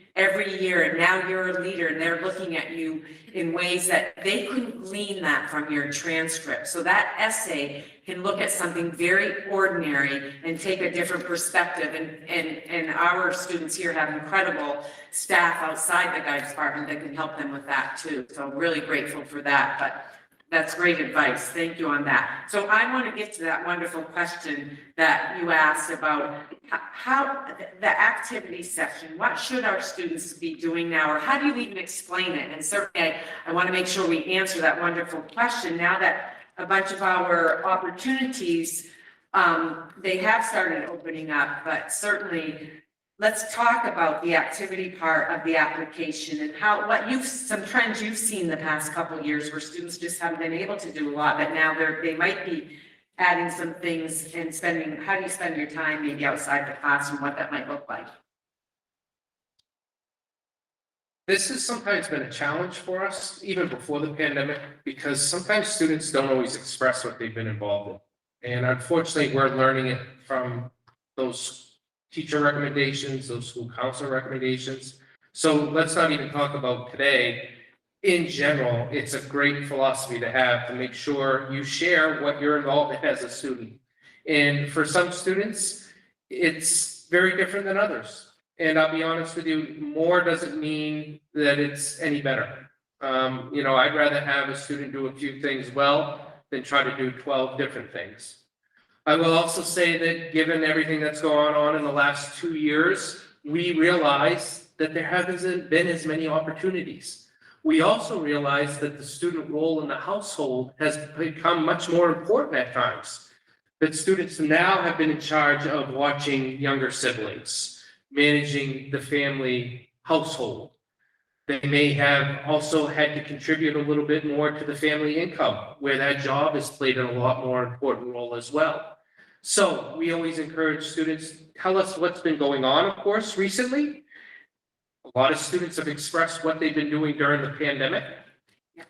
year, and now you're a leader and they're looking at you in ways that they couldn't glean that from your transcript. So that essay can look at something very ordinary and take a different perspective. And our students here have incredible staff outside the guidance department that can help them with that too. So I'm really grateful for that, but that's great advice. Thank you on that. So I want to get to that wonderful question that you asked about how the activity section, what should our students be doing now, or how do you even explain it? And certainly I want to make sure we answer that wonderful question now that a bunch of our opportunities, they have started opening up, but certainly let's talk about the activity part of the application and some trends you've seen the past couple of years where students just haven't been able to do a lot, but now they might be adding some things and how do you spend your time maybe outside the classroom, what that might look like? This has sometimes been a challenge for us, even before the pandemic, because sometimes students don't always express what they've been involved in. And unfortunately, we're learning it from those teacher recommendations, those school counselor recommendations. So let's not even talk about today. In general, it's a great philosophy to have to make sure you share what you're involved in as a student. And for some students, it's very different than others. And I'll be honest with you, more doesn't mean that it's any better. I'd rather have a student do a few things well than try to do 12 different things. I will also say that given everything that's going on in the last 2 years, we realize that there haven't been as many opportunities. We also realize that the student role in the household has become much more important at times. That students now have been in charge of watching younger siblings, managing the family household. They may have also had to contribute a little bit more to the family income, where that job has played a lot more important role as well. So we always encourage students, tell us what's been going on, of course, recently. A lot of students have expressed what they've been doing during the pandemic,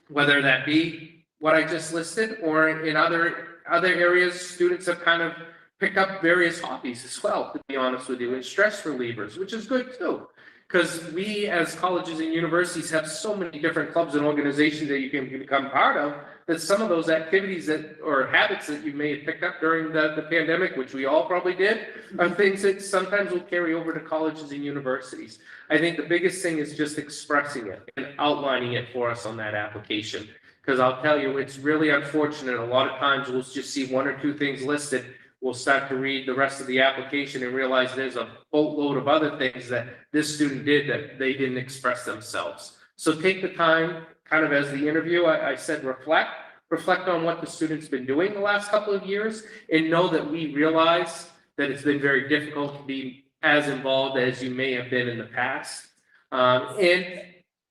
whether that be what I just listed or in other areas, students have kind of picked up various hobbies as well, to be honest with you, and stress relievers, which is good too. Because we as colleges and universities have so many different clubs and organizations that you can become part of, that some of those activities or habits that you may have picked up during the pandemic, which we all probably did, are things that sometimes will carry over to colleges and universities. I think the biggest thing is just expressing it and outlining it for us on that application. Because I'll tell you, it's really unfortunate. A lot of times we'll just see 1 or 2 things listed. will start to read the rest of the application and realize there's a boatload of other things that this student did that they didn't express themselves. So take the time, kind of as the interview, I said, reflect on what the student's been doing the last couple of years, and know that we realize that it's been very difficult to be as involved as you may have been in the past. And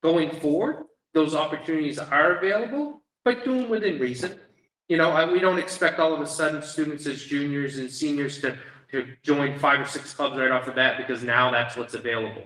going forward, those opportunities are available, but do them within reason. You know, we don't expect all of a sudden students as juniors and seniors to join 5 or 6 clubs right off the bat, because now that's what's available.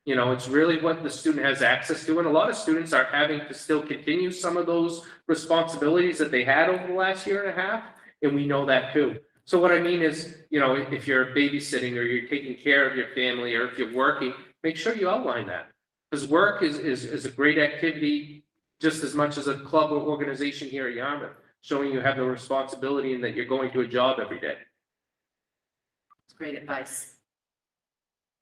You know, it's really what the student has access to, and a lot of students are having to still continue some of those responsibilities that they had over the last year and a half, and we know that too. So what I mean is, you know, if you're babysitting or you're taking care of your family, or if you're working, make sure you outline that. Because work is a great activity, just as much as a club or organization here at Yarmouth, showing you have the responsibility and that you're going to a job every day. It's great advice.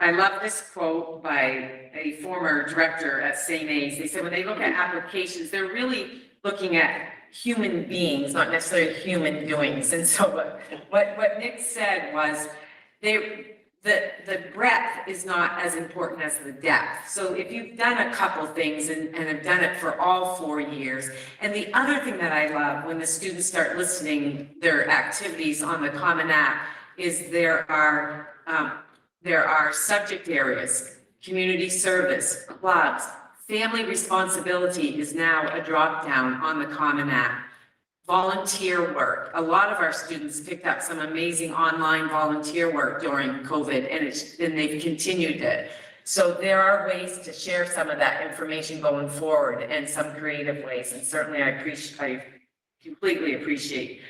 I love this quote by a former director at St. A's. They said when they look at applications, they're really looking at human beings, not necessarily human doings. And so what Nick said was the breadth is not as important as the depth. So if you've done a couple things and have done it for all 4 years, and the other thing that I love when the students start listing their activities on the Common App is there are subject areas, community service, clubs, family responsibility is now a drop down on the Common App. Volunteer work. A lot of our students picked up some amazing online volunteer work during COVID, and they've continued it. So there are ways to share some of that information going forward, and some creative ways. And certainly I completely appreciate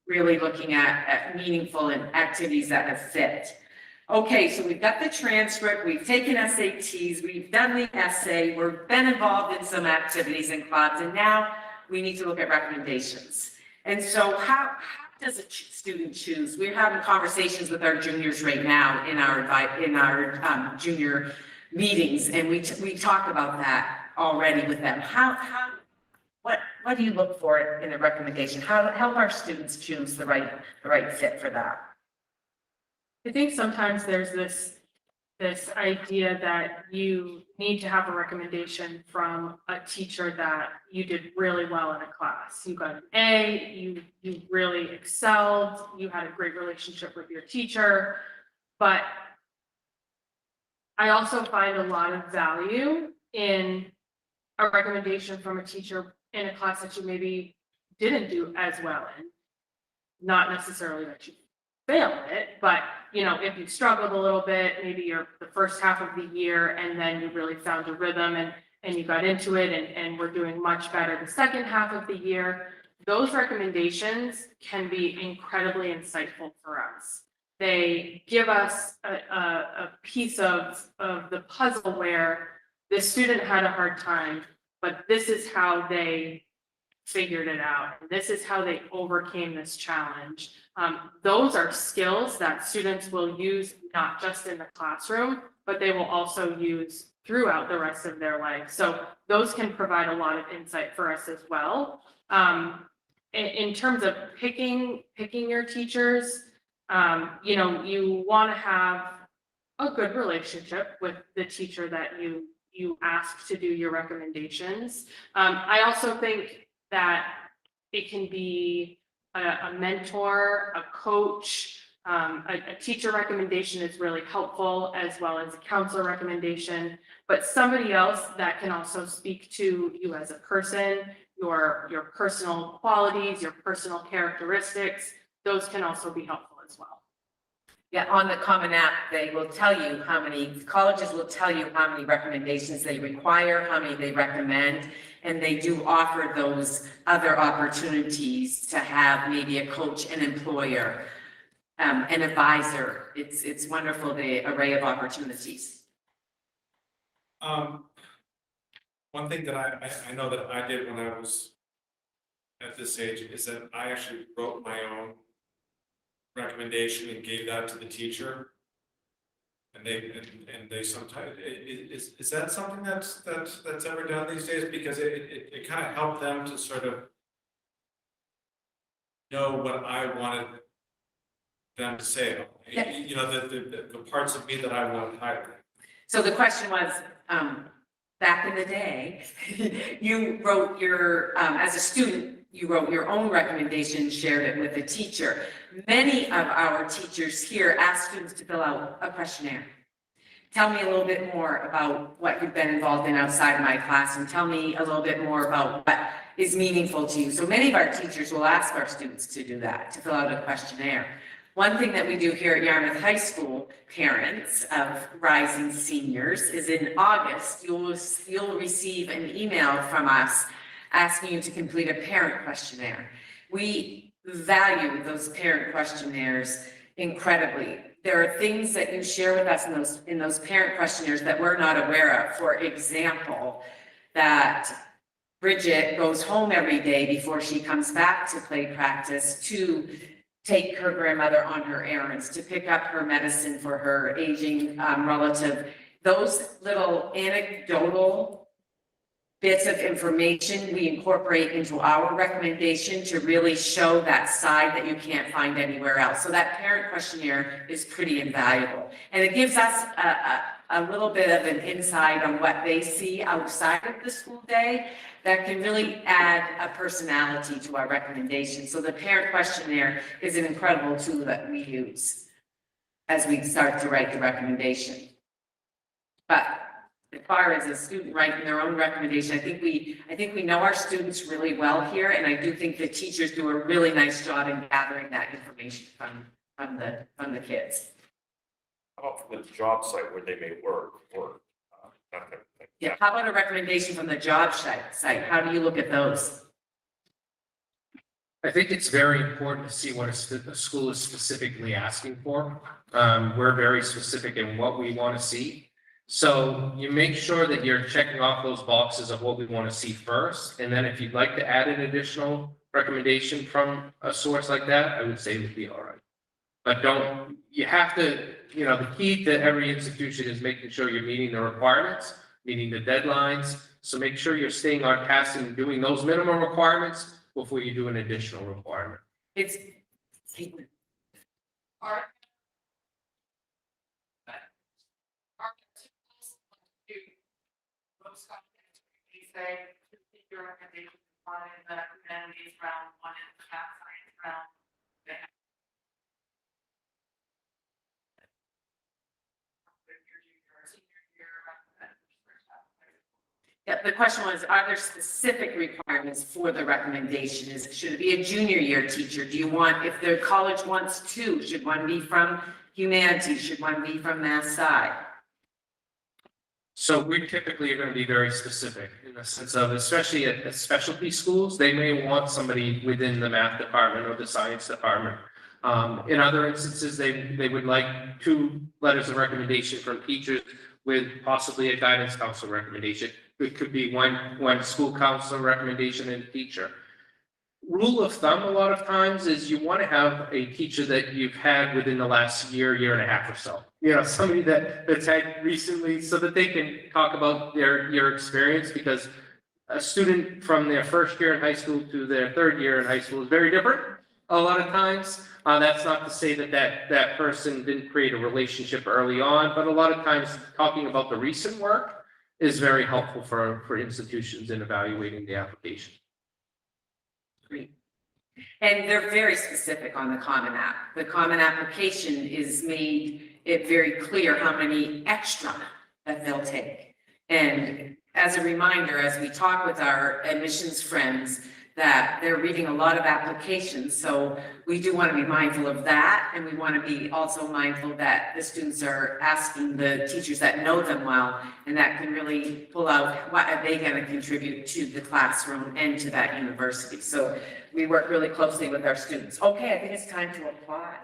really looking at meaningful and activities that have fit. Okay, so we've got the transcript, we've taken SATs, we've done the essay, we've been involved in some activities and clubs, and now we need to look at recommendations. And so how does a student choose? We're having conversations with our juniors right now in our junior meetings, and we talk about that already with them. What do you look for in a recommendation? How to help our students choose the right fit for that? I think sometimes there's this idea that you need to have a recommendation from a teacher that you did really well in a class. You got an A, you really excelled, you had a great relationship with your teacher. But I also find a lot of value in a recommendation from a teacher in a class that you maybe didn't do as well in. Not necessarily that you failed it, but you know, if you struggled a little bit, maybe you're the first half of the year, and then you really found a rhythm and you got into it, and we're doing much better the second half of the year. Those recommendations can be incredibly insightful for us. They give us a piece of the puzzle where the student had a hard time, but this is how they figured it out. This is how they overcame this challenge. Those are skills that students will use not just in the classroom, but they will also use throughout the rest of their life. So those can provide a lot of insight for us as well. In terms of picking your teachers, you know, you want to have a good relationship with the teacher that you ask to do your recommendations. I also think that it can be a mentor, a coach, a teacher recommendation is really helpful, as well as a counselor recommendation, but somebody else that can also speak to you as a person, your personal qualities, your personal characteristics, those can also be helpful as well. Yeah, on the Common App, they will tell you colleges will tell you how many recommendations they require, how many they recommend, and they do offer those other opportunities to have maybe a coach, an employer, an advisor. It's wonderful, the array of opportunities. One thing that I know that I did when I was at this age is that I actually wrote my own recommendation and gave that to the teacher. And they sometimes, is that something that's ever done these days? Because it kind of helped them to sort of know what I wanted them to say, Yeah. you know, the parts of me that I want to highlight. So the question was, back in the day, you wrote your, as a student, you wrote your own recommendation, shared it with the teacher. Many of our teachers here ask students to fill out a questionnaire. Tell me a little bit more about what you've been involved in outside of my class, and tell me a little bit more about what is meaningful to you. So many of our teachers will ask our students to do that, to fill out a questionnaire. One thing that we do here at Yarmouth High School, parents of rising seniors, is in August, you'll receive an email from us asking you to complete a parent questionnaire. We value those parent questionnaires incredibly. There are things that you share with us in those parent questionnaires that we're not aware of. For example, that Bridget goes home every day before she comes back to play practice to take her grandmother on her errands, to pick up her medicine for her aging relative. Those little anecdotal bits of information we incorporate into our recommendation to really show that side that you can't find anywhere else. So that parent questionnaire is pretty invaluable. And it gives us a little bit of an insight on what they see outside of the school day that can really add a personality to our recommendation. So the parent questionnaire is an incredible tool that we use as we start to write the recommendation. But as far as a student writing their own recommendation, I think we know our students really well here, and I do think the teachers do a really nice job in gathering that information from the kids. How about from the job site where they may work or that kind of thing? Yeah, how about a recommendation from the job site? How do you look at those? I think it's very important to see what a school is specifically asking for. We're very specific in what we want to see. So you make sure that you're checking off those boxes of what we want to see first. And then if you'd like to add an additional recommendation from a source like that, I would say it would be all right. But you have to, the key to every institution is making sure you're meeting the requirements, meeting the deadlines. So make sure you're staying on task and doing those minimum requirements before you do an additional requirement. It's. Say, your recommendation, one in the humanities round, one in the math science round. Yeah, the question was, are there specific requirements for the recommendation? Should it be a junior year teacher? Do you want, if the college wants two, should one be from humanities? Should one be from math sci? So we typically are going to be very specific in the sense of, especially at specialty schools, they may want somebody within the math department or the science department. In other instances, they would like 2 letters of recommendation from teachers with possibly a guidance counselor recommendation. It could be one school counselor recommendation and a teacher. Rule of thumb, a lot of times, is you want to have a teacher that you've had within the last year and a half or so. Somebody that's had recently, so that they can talk about your experience, because a student from their first year in high school to their 3rd year in high school is very different a lot of times. That's not to say that person didn't create a relationship early on, but a lot of times talking about the recent work is very helpful for institutions in evaluating the application. Great. And they're very specific on the Common App. The Common Application is made it very clear how many extra that they'll take. And as a reminder, as we talk with our admissions friends, that they're reading a lot of applications. So we do want to be mindful of that. And we want to be also mindful that the students are asking the teachers that know them well, and that can really pull out what are they going to contribute to the classroom and to that university. So we work really closely with our students. Okay, I think it's time to apply.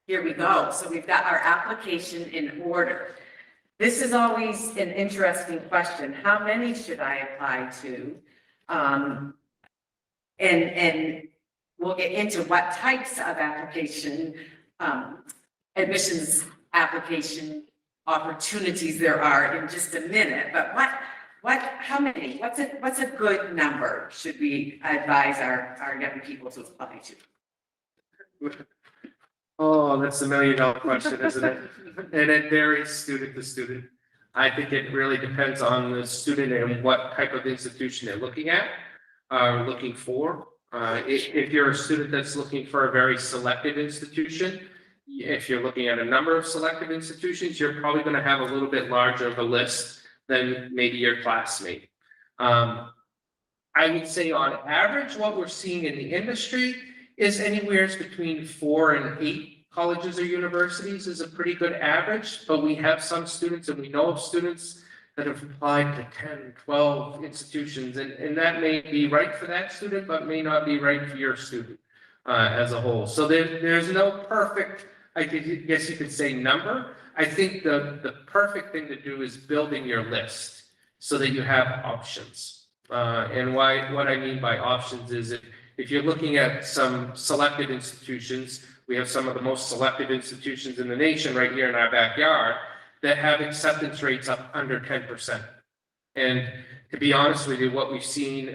Here we go. So we've got our application in order. This is always an interesting question. How many should I apply to? And we'll get into what types of application, admissions application opportunities there are in just a minute. But how many? What's a good number should we advise our young people to apply to? Oh, that's the $1 million question, isn't it? And it varies student to student. I think it really depends on the student and what type of institution they're looking at, looking for. If you're a student that's looking for a very selective institution, if you're looking at a number of selective institutions, you're probably going to have a little bit larger of a list than maybe your classmate. I would say on average, what we're seeing in the industry is anywhere between 4 and 8 colleges or universities is a pretty good average, but we have some students and we know of students that have applied to 10, 12 institutions, and that may be right for that student, but may not be right for your student as a whole. So there's no perfect, I guess you could say, number. I think the perfect thing to do is building your list so that you have options. And what I mean by options is if you're looking at some selected institutions, we have some of the most selected institutions in the nation right here in our backyard that have acceptance rates up under 10%. And to be honest with you, what we've seen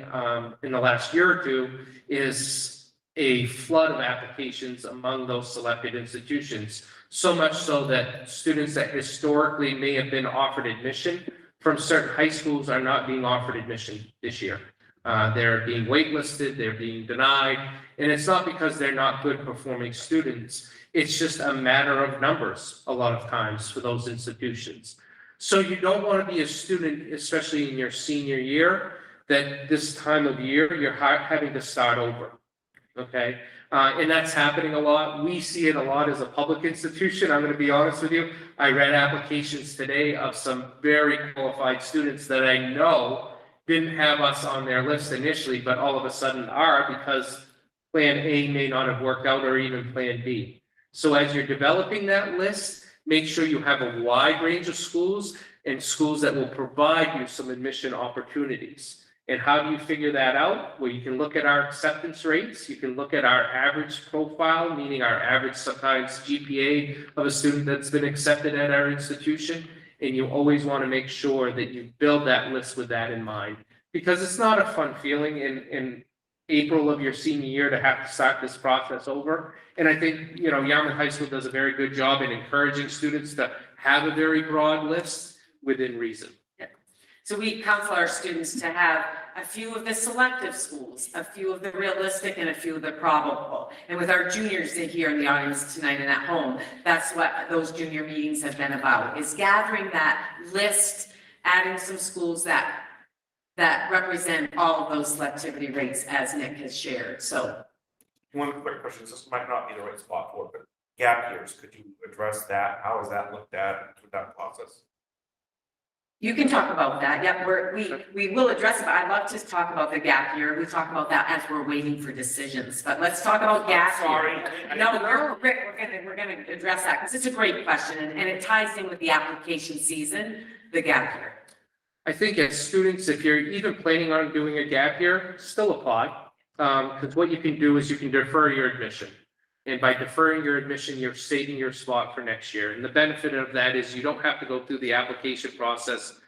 in the last year or two is a flood of applications among those selected institutions. So much so that students that historically may have been offered admission from certain high schools are not being offered admission this year. They're being waitlisted, they're being denied, and it's not because they're not good performing students. It's just a matter of numbers a lot of times for those institutions. So you don't want to be a student, especially in your senior year, that this time of year you're having to start over. Okay, and that's happening a lot. We see it a lot as a public institution. I'm going to be honest with you. I read applications today of some very qualified students that I know didn't have us on their list initially, but all of a sudden are because Plan A may not have worked out or even Plan B. So as you're developing that list, make sure you have a wide range of schools and schools that will provide you some admission opportunities. And how do you figure that out? Well, you can look at our acceptance rates. You can look at our average profile, meaning our average sometimes GPA of a student that's been accepted at our institution. And you always want to make sure that you build that list with that in mind, because it's not a fun feeling in April of your senior year to have to start this process over. And I think, Yarmouth High School does a very good job in encouraging students to have a very broad list within reason. So we counsel our students to have a few of the selective schools, a few of the realistic, and a few of the probable. And with our juniors here in the audience tonight and at home, that's what those junior meetings have been about, is gathering that list, adding some schools that represent all of those selectivity rates as Nick has shared. So One quick question, this might not be the right spot for it, but gap years, could you address that? How is that looked at through that process? you can talk about that. Yep, we will address it, but I'd love to talk about the gap year. We talk about that as we're waiting for decisions, but let's talk about gap year. Sorry. No, we're gonna address that because it's a great question and it ties in with the application season, the gap year. I think as students, if you're even planning on doing a gap year, still apply. Because what you can do is you can defer your admission. And by deferring your admission, you're saving your spot for next year. And the benefit of that is you don't have to go through the application process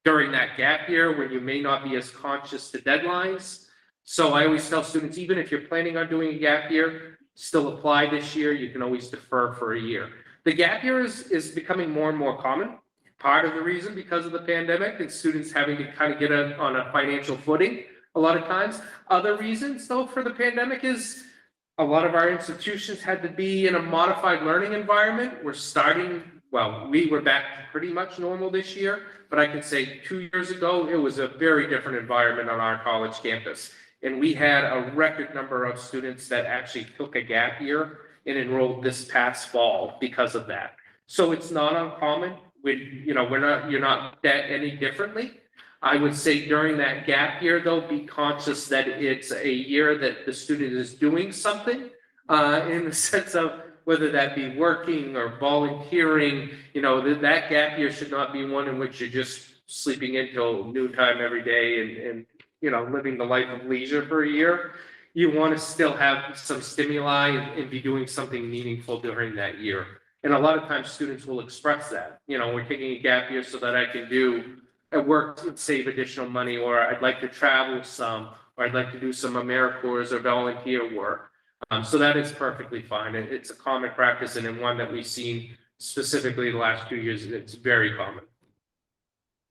during that gap year when you may not be as conscious to deadlines. So I always tell students, even if you're planning on doing a gap year, still apply this year. You can always defer for a year. The gap year is becoming more and more common. Part of the reason because of the pandemic and students having to kind of get on a financial footing a lot of times. Other reasons though for the pandemic is a lot of our institutions had to be in a modified learning environment. We were back to pretty much normal this year, but I can say 2 years ago, it was a very different environment on our college campus. And we had a record number of students that actually took a gap year and enrolled this past fall because of that. So it's not uncommon. You're not that any differently. I would say during that gap year, though, be conscious that it's a year that the student is doing something in the sense of whether that be working or volunteering. That gap year should not be one in which you're just sleeping until noontime every day and living the life of leisure for a year. You want to still have some stimuli and be doing something meaningful during that year. And a lot of times students will express that, we're taking a gap year so that I can do at work and save additional money, or I'd like to travel some, or I'd like to do some AmeriCorps or volunteer work. So that is perfectly fine. It's a common practice and in one that we've seen specifically the last 2 years, it's very common.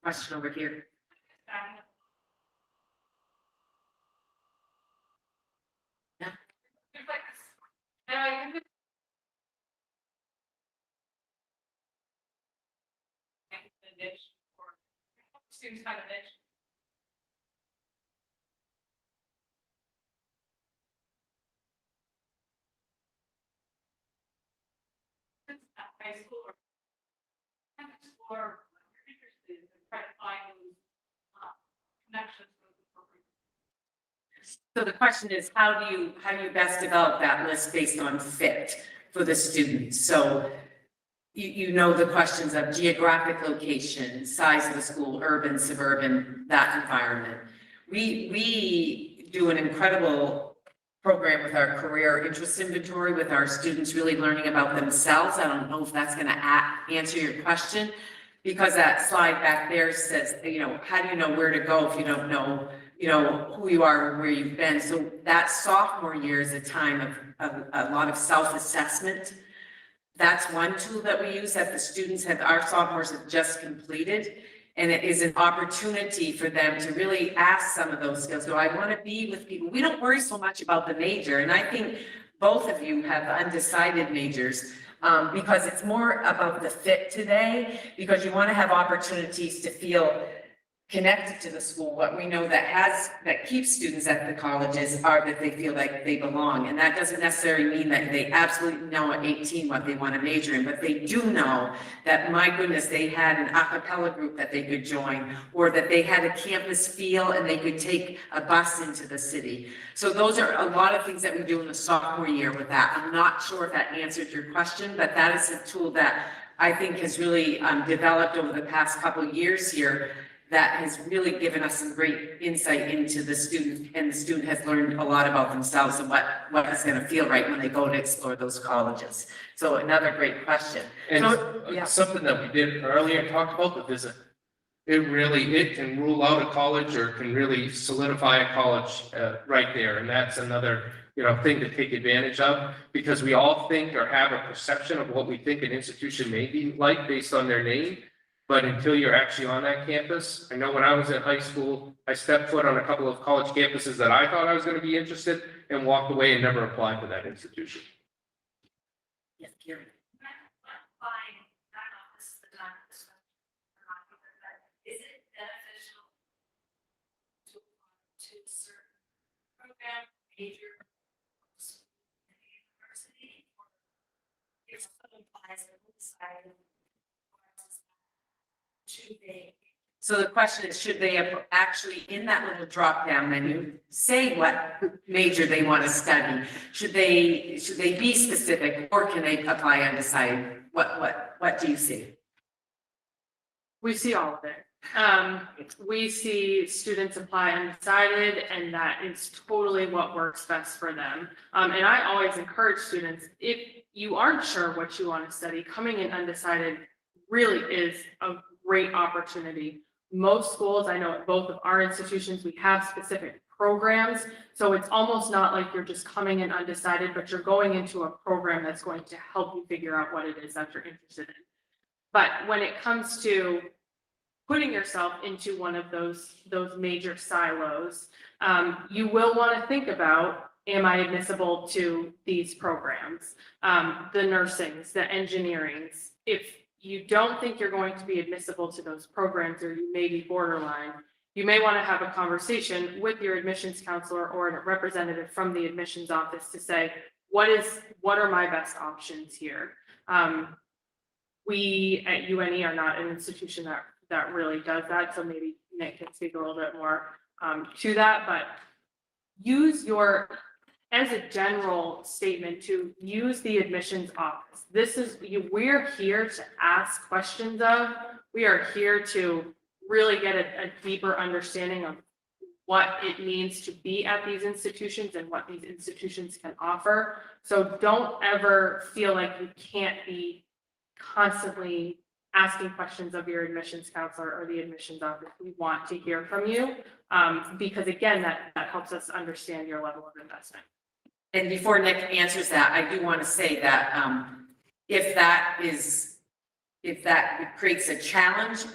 Question over here. Seems kind of niche. High school or you're interested in trying to find those connections with the program. So the question is, how do you best develop that list based on fit for the student? So you know the questions of geographic location, size of the school, urban, suburban, that environment. We do an incredible program with our career interest inventory with our students really learning about themselves. I don't know if that's going to answer your question, because that slide back there says, how do you know where to go if you don't know, who you are or where you've been? So that sophomore year is a time of a lot of self-assessment. That's one tool that we use that the students our sophomores have just completed. And it is an opportunity for them to really ask some of those skills. Do I want to be with people? We don't worry so much about the major. And I think both of you have undecided majors because it's more about the fit today, because you want to have opportunities to feel connected to the school. What we know that keeps students at the colleges are that they feel like they belong. And that doesn't necessarily mean that they absolutely know at 18 what they want to major in, but they do know that, my goodness, they had an a cappella group that they could join, or that they had a campus feel and they could take a bus into the city. So those are a lot of things that we do in the sophomore year with that. I'm not sure if that answered your question, but that is a tool that I think has really developed over the past couple of years here, that has really given us some great insight into the student, and the student has learned a lot about themselves and what is going to feel right when they go to explore those colleges. So another great question. And yeah. something that we did earlier, talk about the visit. It can rule out a college or can really solidify a college right there. And that's another, thing to take advantage of, because we all think or have a perception of what we think an institution may be like based on their name. But until you're actually on that campus, I know when I was in high school, I stepped foot on a couple of college campuses that I thought I was going to be interested and walked away and never applied to that institution. Yes, Karen. Fine, I don't know if this is the time for this question or not, but is it beneficial to a certain program, major, in the university, or if someone applies on one side, too big? So the question is, should they have actually, in that little drop-down menu, say what major they want to study? Should they be specific, or can they apply undecided? What do you see? We see all of it. We see students apply undecided, and that is totally what works best for them. And I always encourage students, if you aren't sure what you want to study, coming in undecided really is a great opportunity. Most schools, I know at both of our institutions, we have specific programs. So it's almost not like you're just coming in undecided, but you're going into a program that's going to help you figure out what it is that you're interested in. But when it comes to putting yourself into one of those major silos, you will want to think about, am I admissible to these programs? The nursings, the engineerings. If you don't think you're going to be admissible to those programs, or you may be borderline, you may want to have a conversation with your admissions counselor or a representative from the admissions office to say, what are my best options here? We at UNE are not an institution that really does that, so maybe Nick can speak a little bit more to that, but as a general statement, to use the admissions office. We're here to ask questions of, we are here to really get a deeper understanding of what it means to be at these institutions and what these institutions can offer. So don't ever feel like you can't be constantly asking questions of your admissions counselor or the admissions office. We want to hear from you because again, that helps us understand your level of investment. And before Nick answers that, I do want to say that, if that creates a challenge,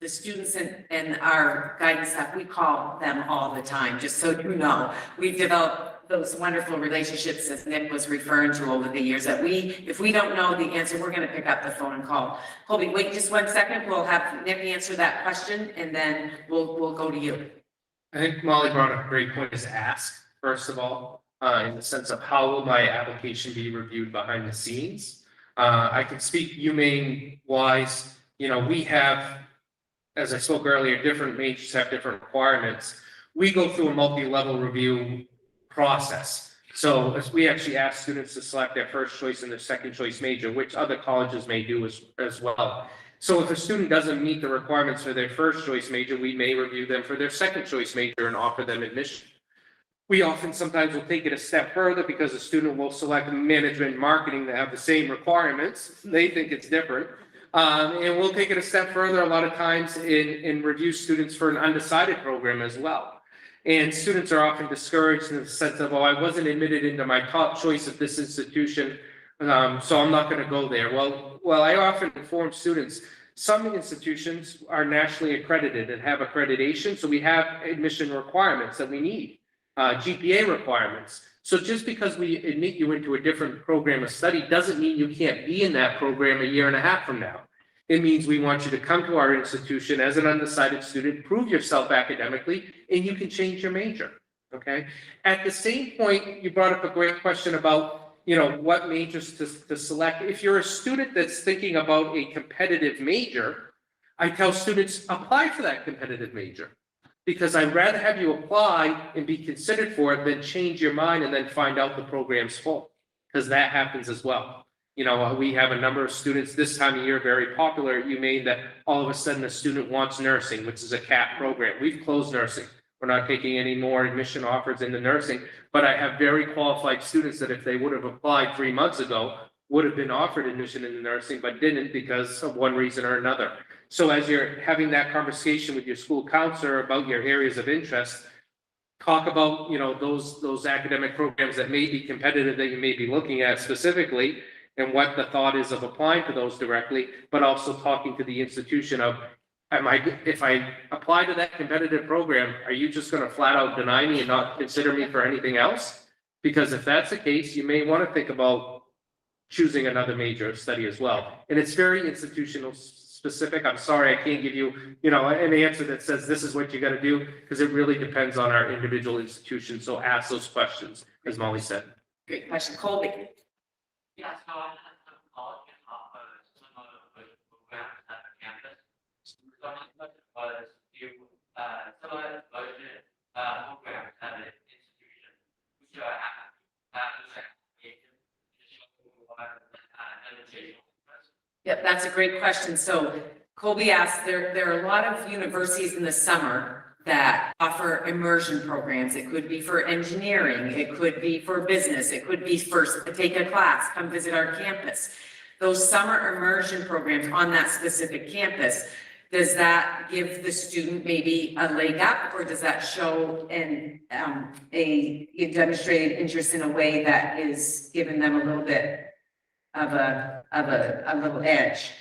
the students and our guidance staff, we call them all the time, just so you know. We've developed those wonderful relationships, as Nick was referring to over the years, that if we don't know the answer, we're gonna pick up the phone and call. Colby, wait just 1 second, we'll have Nick answer that question, and then we'll go to you. I think Molly brought up a great point, is ask, first of all, in the sense of how will my application be reviewed behind the scenes? I can speak UMaine wise, we have, as I spoke earlier, different majors have different requirements. We go through a multi-level review process. So as we actually ask students to select their first choice and their second choice major, which other colleges may do as well. So if a student doesn't meet the requirements for their first choice major, we may review them for their second choice major and offer them admission. We sometimes will take it a step further because a student will select management and marketing that have the same requirements. They think it's different. And we'll take it a step further a lot of times in review students for an undecided program as well. And students are often discouraged in the sense of, I wasn't admitted into my top choice at this institution, so I'm not going to go there. Well, I often inform students, some institutions are nationally accredited and have accreditation, so we have admission requirements that we need, GPA requirements. So just because we admit you into a different program of study doesn't mean you can't be in that program a year and a half from now. It means we want you to come to our institution as an undecided student, prove yourself academically, and you can change your major, okay? At the same point, you brought up a great question about, what majors to select. If you're a student that's thinking about a competitive major, I tell students, apply for that competitive major. Because I'd rather have you apply and be considered for it than change your mind and then find out the program's full, because that happens as well. We have a number of students this time of year, very popular at UMaine, that all of a sudden a student wants nursing, which is a CAP program. We've closed nursing. We're not taking any more admission offers into nursing, but I have very qualified students that if they would have applied 3 months ago, would have been offered admission into nursing, but didn't because of one reason or another. So as you're having that conversation with your school counselor about your areas of interest, talk about, those academic programs that may be competitive that you may be looking at specifically, and what the thought is of applying to those directly, but also talking to the institution of, if I apply to that competitive program, are you just going to flat out deny me and not consider me for anything else? Because if that's the case, you may want to think about choosing another major of study as well. And it's very institutional specific. I'm sorry, I can't give you, an answer that says this is what you got to do, because it really depends on our individual institution. So ask those questions, as Molly said. Great question. Colby? Yeah, so I had some college offers, some of the programs at the campus. So my question was, some of the budget programs at an institution, which are Yep, that's a great question. So Colby asked, there are a lot of universities in the summer that offer immersion programs. It could be for engineering, it could be for business, it could be for take a class, come visit our campus. Those summer immersion programs on that specific campus, does that give the student maybe a leg up, or does that show a demonstrated interest in a way that is giving them a little bit of a little edge?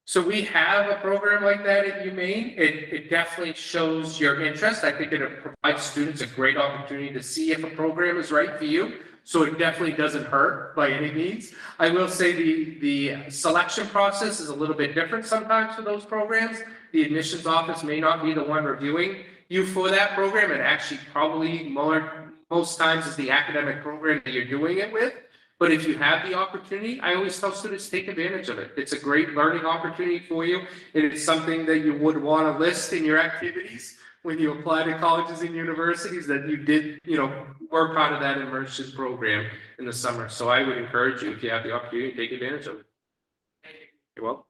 So we have a program like that at UMaine. It definitely shows your interest. I think it provides students a great opportunity to see if a program is right for you. So it definitely doesn't hurt by any means. I will say the selection process is a little bit different sometimes for those programs. The admissions office may not be the one reviewing you for that program, and actually probably most times is the academic program that you're doing it with. But if you have the opportunity, I always tell students, take advantage of it. It's a great learning opportunity for you. And it's something that you would want to list in your activities when you apply to colleges and universities, that you did, work out of that immersion program in the summer. So I would encourage you, if you have the opportunity, to take advantage of it. You're welcome.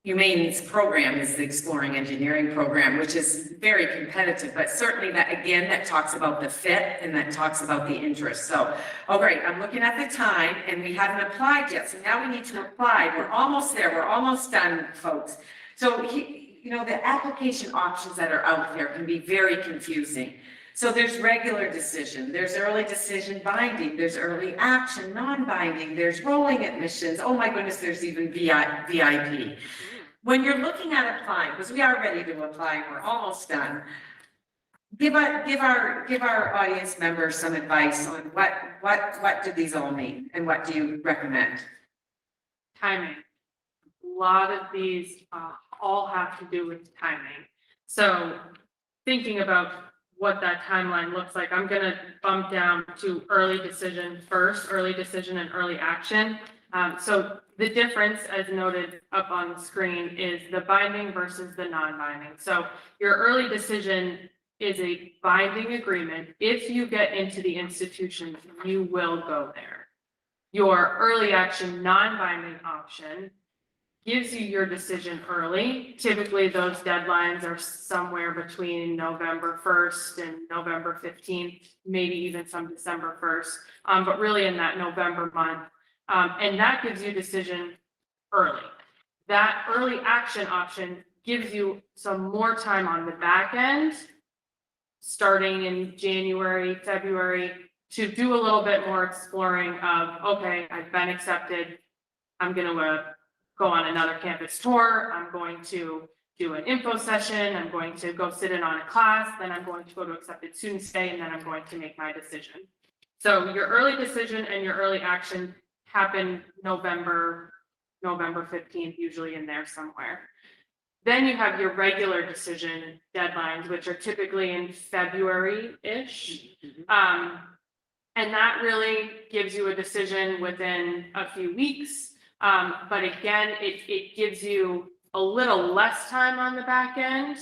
UMaine's program is the Exploring Engineering program, which is very competitive, but certainly that talks about the fit and that talks about the interest. So, all right, I'm looking at the time and we haven't applied yet. So now we need to apply. We're almost there. We're almost done, folks. So, the application options that are out there can be very confusing. So there's regular decision, there's early decision binding, there's early action, non-binding, there's rolling admissions. Oh my goodness, there's even VIP. When you're looking at applying, because we are ready to apply, we're almost done. Give our audience members some advice on what do these all mean and what do you recommend? Timing. A lot of these all have to do with timing. So thinking about what that timeline looks like, I'm gonna bump down to early decision first, early decision and early action. So the difference, as noted up on the screen, is the binding versus the non-binding. So your early decision is a binding agreement. If you get into the institution, you will go there. Your early action non-binding option gives you your decision early. Typically, those deadlines are somewhere between November 1st and November 15th, maybe even some December 1st, but really in that November month. And that gives you decision early. That early action option gives you some more time on the back end, starting in January, February, to do a little bit more exploring of, okay, I've been accepted. I'm going to go on another campus tour. I'm going to do an info session. I'm going to go sit in on a class. Then I'm going to go to accepted student stay, and then I'm going to make my decision. So your early decision and your early action happen November 15th, usually in there somewhere. Then you have your regular decision deadlines, which are typically in February-ish. And that really gives you a decision within a few weeks. But again, it gives you a little less time on the back end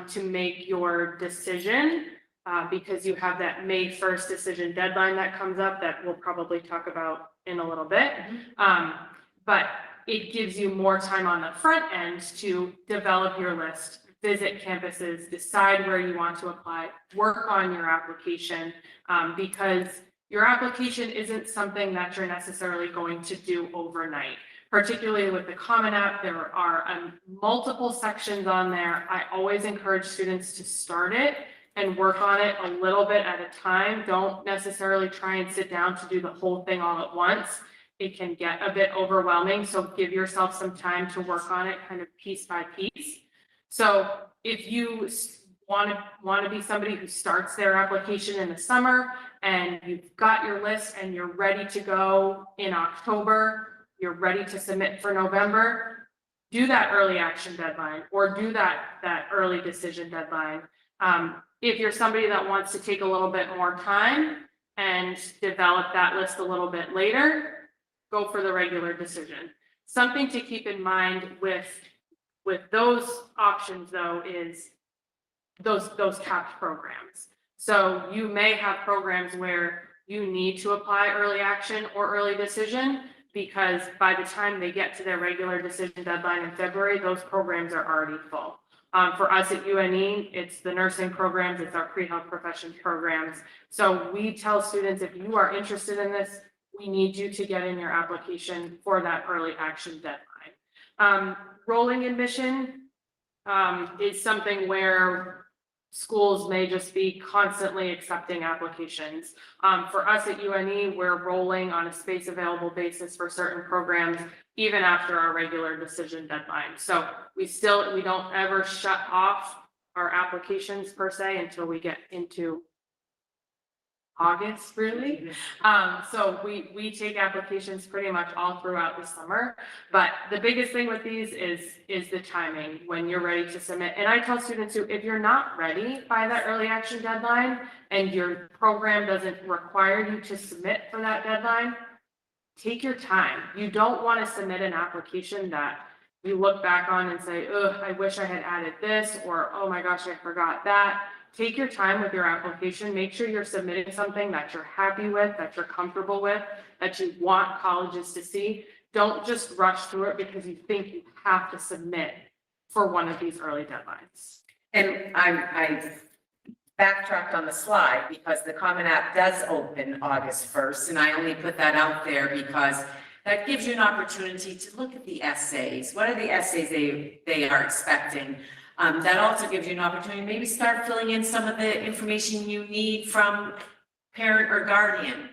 to make your decision because you have that May 1st decision deadline that comes up that we'll probably talk about in a little bit. But it gives you more time on the front end to develop your list, visit campuses, decide where you want to apply, work on your application, because your application isn't something that you're necessarily going to do overnight. Particularly with the Common App, there are multiple sections on there. I always encourage students to start it and work on it a little bit at a time. Don't necessarily try and sit down to do the whole thing all at once. It can get a bit overwhelming, so give yourself some time to work on it kind of piece by piece. So if you want to be somebody who starts their application in the summer and you've got your list and you're ready to go in October, you're ready to submit for November, do that early action deadline or do that early decision deadline. If you're somebody that wants to take a little bit more time and develop that list a little bit later, go for the regular decision. Something to keep in mind with those options though is those capped programs. So you may have programs where you need to apply early action or early decision because by the time they get to their regular decision deadline in February, those programs are already full. For us at UNE, it's the nursing programs, it's our pre-health professions programs. So we tell students, if you are interested in this, we need you to get in your application for that early action deadline. Rolling admission is something where schools may just be constantly accepting applications. For us at UNE, we're rolling on a space available basis for certain programs, even after our regular decision deadline. So we don't ever shut off our applications per se until we get into August, really. So we take applications pretty much all throughout the summer, but the biggest thing with these is the timing when you're ready to submit. And I tell students who, if you're not ready by that early action deadline and your program doesn't require you to submit for that deadline, take your time. You don't want to submit an application that you look back on and say, oh, I wish I had added this, or oh my gosh, I forgot that. Take your time with your application. Make sure you're submitting something that you're happy with, that you're comfortable with, that you want colleges to see. Don't just rush through it because you think you have to submit for one of these early deadlines. And I backtracked on the slide because the Common App does open August 1st, and I only put that out there because that gives you an opportunity to look at the essays. What are the essays they are expecting? That also gives you an opportunity, to maybe start filling in some of the information you need from parent or guardian.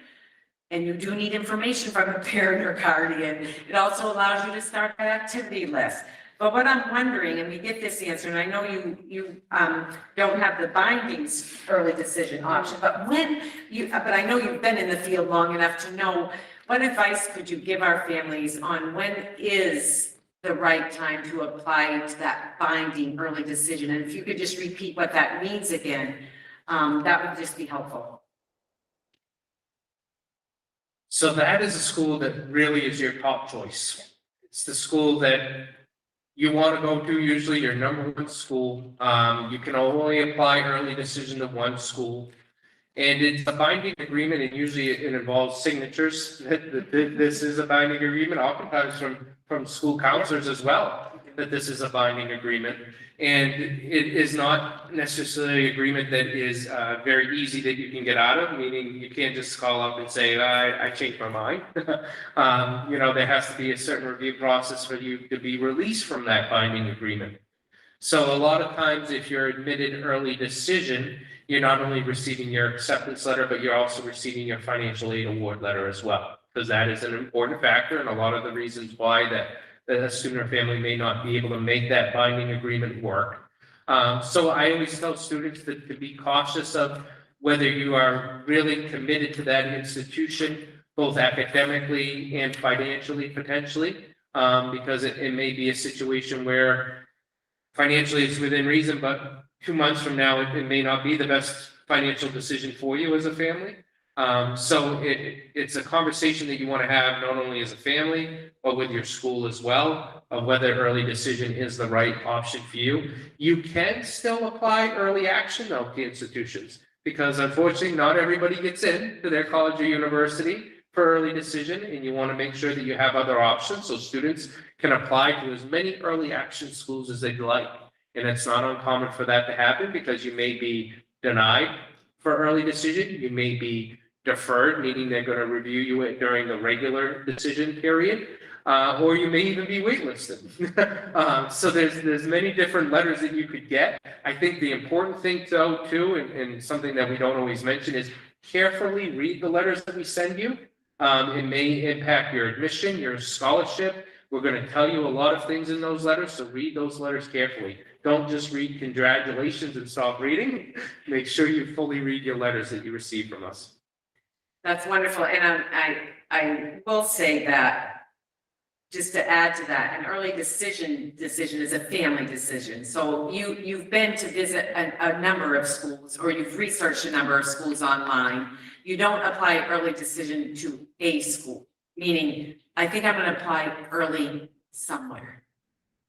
And you do need information from a parent or guardian. It also allows you to start that activity list. But what I'm wondering, and we get this answer, and I know you don't have the bindings early decision option, but but I know you've been in the field long enough to know, what advice could you give our families on when is the right time to apply to that binding early decision? And if you could just repeat what that means again, that would just be helpful. So that is a school that really is your top choice. It's the school that you want to go to, usually your number one school. You can only apply early decision to one school. And it's a binding agreement, and usually it involves signatures. This is a binding agreement, oftentimes from school counselors as well, that this is a binding agreement. And it is not necessarily an agreement that is very easy that you can get out of, meaning you can't just call up and say, I changed my mind. There has to be a certain review process for you to be released from that binding agreement. So a lot of times, if you're admitted early decision, you're not only receiving your acceptance letter, but you're also receiving your financial aid award letter as well, because that is an important factor, and a lot of the reasons why that a student or family may not be able to make that binding agreement work. So I always tell students that to be cautious of whether you are really committed to that institution, both academically and financially, potentially, because it may be a situation where financially it's within reason, but 2 months from now, it may not be the best financial decision for you as a family. So it's a conversation that you want to have not only as a family, but with your school as well, of whether early decision is the right option for you. You can still apply early action though to institutions, because unfortunately, not everybody gets in to their college or university for early decision, and you want to make sure that you have other options so students can apply to as many early action schools as they'd like. And it's not uncommon for that to happen, because you may be denied for early decision, you may be deferred, meaning they're going to review you during the regular decision period, or you may even be waitlisted. So there's many different letters that you could get. I think the important thing though too, and something that we don't always mention, is carefully read the letters that we send you. It may impact your admission, your scholarship. We're going to tell you a lot of things in those letters, so read those letters carefully. Don't just read congratulations and stop reading. Make sure you fully read your letters that you receive from us. That's wonderful, and I will say that, just to add to that, an early decision is a family decision. So you've been to visit a number of schools, or you've researched a number of schools online. You don't apply early decision to a school, meaning I think I'm going to apply early somewhere.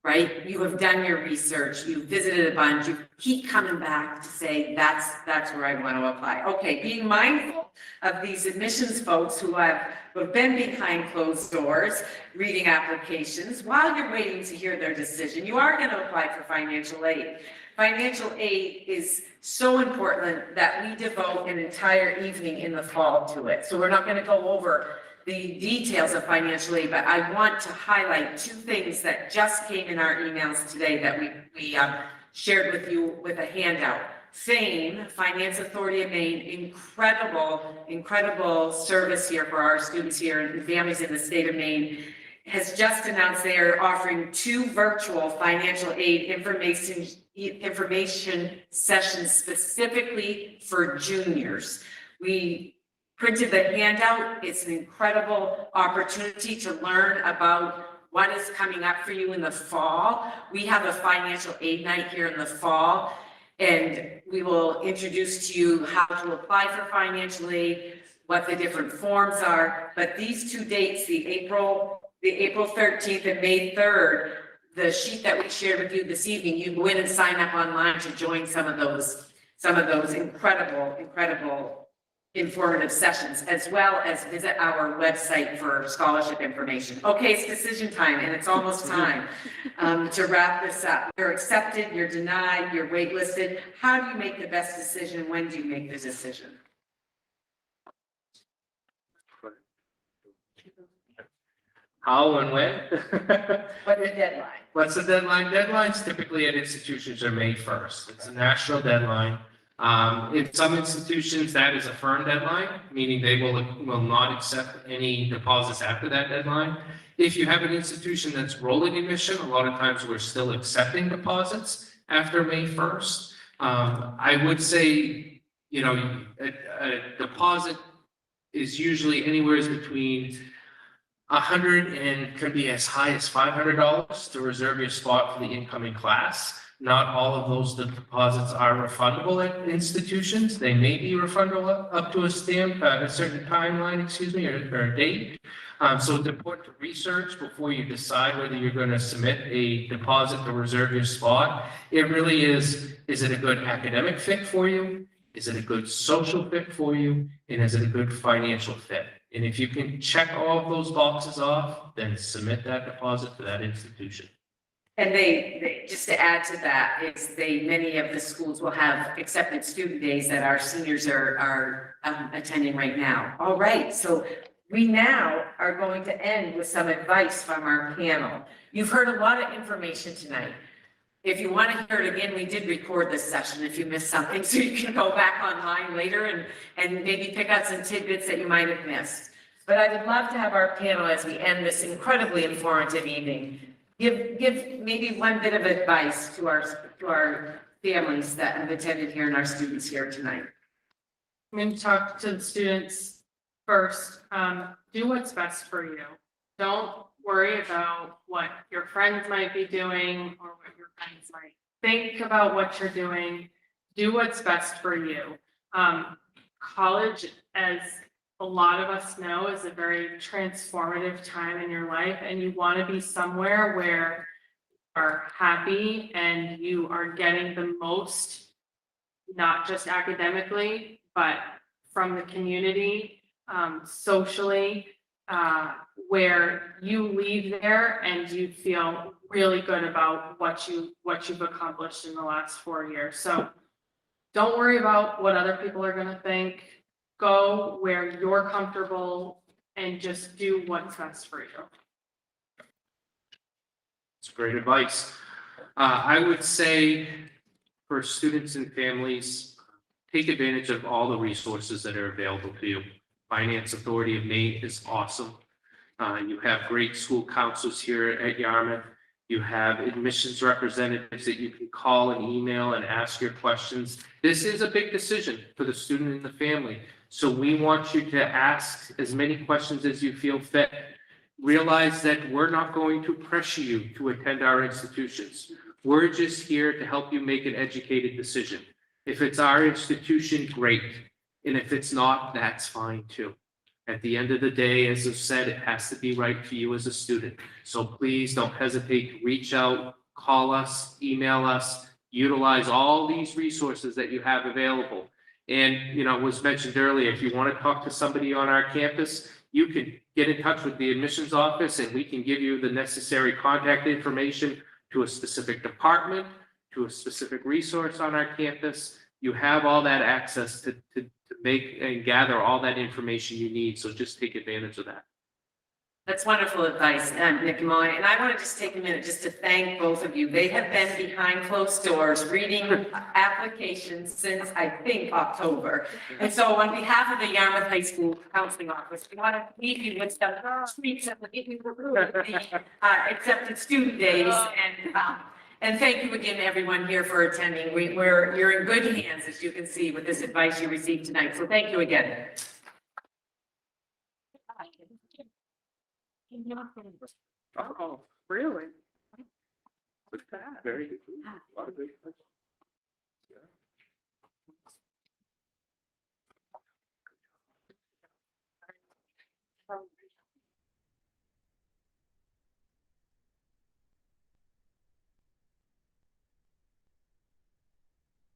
Right? You have done your research, you've visited a bunch, you keep coming back to say, that's where I want to apply. Okay, being mindful of these admissions folks who have been behind closed doors, reading applications, while you're waiting to hear their decision, you are going to apply for financial aid. Financial aid is so important that we devote an entire evening in the fall to it. So we're not going to go over the details of financial aid, but I want to highlight two things that just came in our emails today that we shared with you with a handout. FAME, Finance Authority of Maine, incredible service here for our students here and families in the state of Maine, has just announced they are offering 2 virtual financial aid information sessions specifically for juniors. We printed the handout. It's an incredible opportunity to learn about what is coming up for you in the fall. We have a financial aid night here in the fall, and we will introduce to you how to apply for financial aid, what the different forms are. But these 2 dates, the April 13th and May 3rd, the sheet that we shared with you this evening, you go in and sign up online to join some of those incredible informative sessions, as well as visit our website for scholarship information. Okay, it's decision time, and it's almost time to wrap this up. You're accepted, you're denied, you're waitlisted. How do you make the best decision? When do you make the decision? How and when? What's the deadline? What's the deadline? Deadlines typically at institutions are May 1st. It's a national deadline. In some institutions, that is a firm deadline, meaning they will not accept any deposits after that deadline. If you have an institution that's rolling admission, a lot of times we're still accepting deposits after May 1st. I would say, you know, a deposit is usually anywhere between $100 and can be as high as $500 to reserve your spot for the incoming class. Not all of those deposits are refundable at institutions. They may be refundable up to a certain timeline, or a date. So it's important to research before you decide whether you're going to submit a deposit to reserve your spot. It really is it a good academic fit for you? Is it a good social fit for you? And is it a good financial fit? And if you can check all of those boxes off, then submit that deposit to that institution. And they, just to add to that, many of the schools will have accepted student days that our seniors are attending right now. All right, so we now are going to end with some advice from our panel. You've heard a lot of information tonight. If you want to hear it again, we did record this session if you missed something, so you can go back online later and maybe pick out some tidbits that you might have missed. But I would love to have our panel, as we end this incredibly informative evening, give maybe one bit of advice to our families that have attended here and our students here tonight. I'm going to talk to the students first. Do what's best for you. Don't worry about what your friends might be doing or what your friends might think about what you're doing. Do what's best for you. College, as a lot of us know, is a very transformative time in your life, and you want to be somewhere where you are happy and you are getting the most, not just academically, but from the community, socially, where you leave there and you feel really good about what you've accomplished in the last 4 years. So don't worry about what other people are going to think. Go where you're comfortable and just do what's best for you. It's great advice. I would say for students and families, take advantage of all the resources that are available to you. Finance Authority of Maine is awesome. You have great school counselors here at Yarmouth. You have admissions representatives that you can call and email and ask your questions. This is a big decision for the student and the family. So we want you to ask as many questions as you feel fit. Realize that we're not going to pressure you to attend our institutions. We're just here to help you make an educated decision. If it's our institution, great. And if it's not, that's fine too. At the end of the day, as I've said, it has to be right for you as a student. So please don't hesitate to reach out, call us, email us, utilize all these resources that you have available. And, it was mentioned earlier, if you want to talk to somebody on our campus, you can get in touch with the admissions office and we can give you the necessary contact information to a specific department, to a specific resource on our campus. You have all that access to make and gather all that information you need. So just take advantage of that. That's wonderful advice, Nick and Molly. And I want to just take a minute just to thank both of you. They have been behind closed doors reading applications since, I think, October. And so on behalf of the Yarmouth High School Counseling Office, we want to leave you with some tweets that will get you through the accepted student days. And thank you again, everyone here for attending. You're in good hands, as you can see, with this advice you received tonight. So thank you again. Oh, really? Look at that. Very good. A lot of good.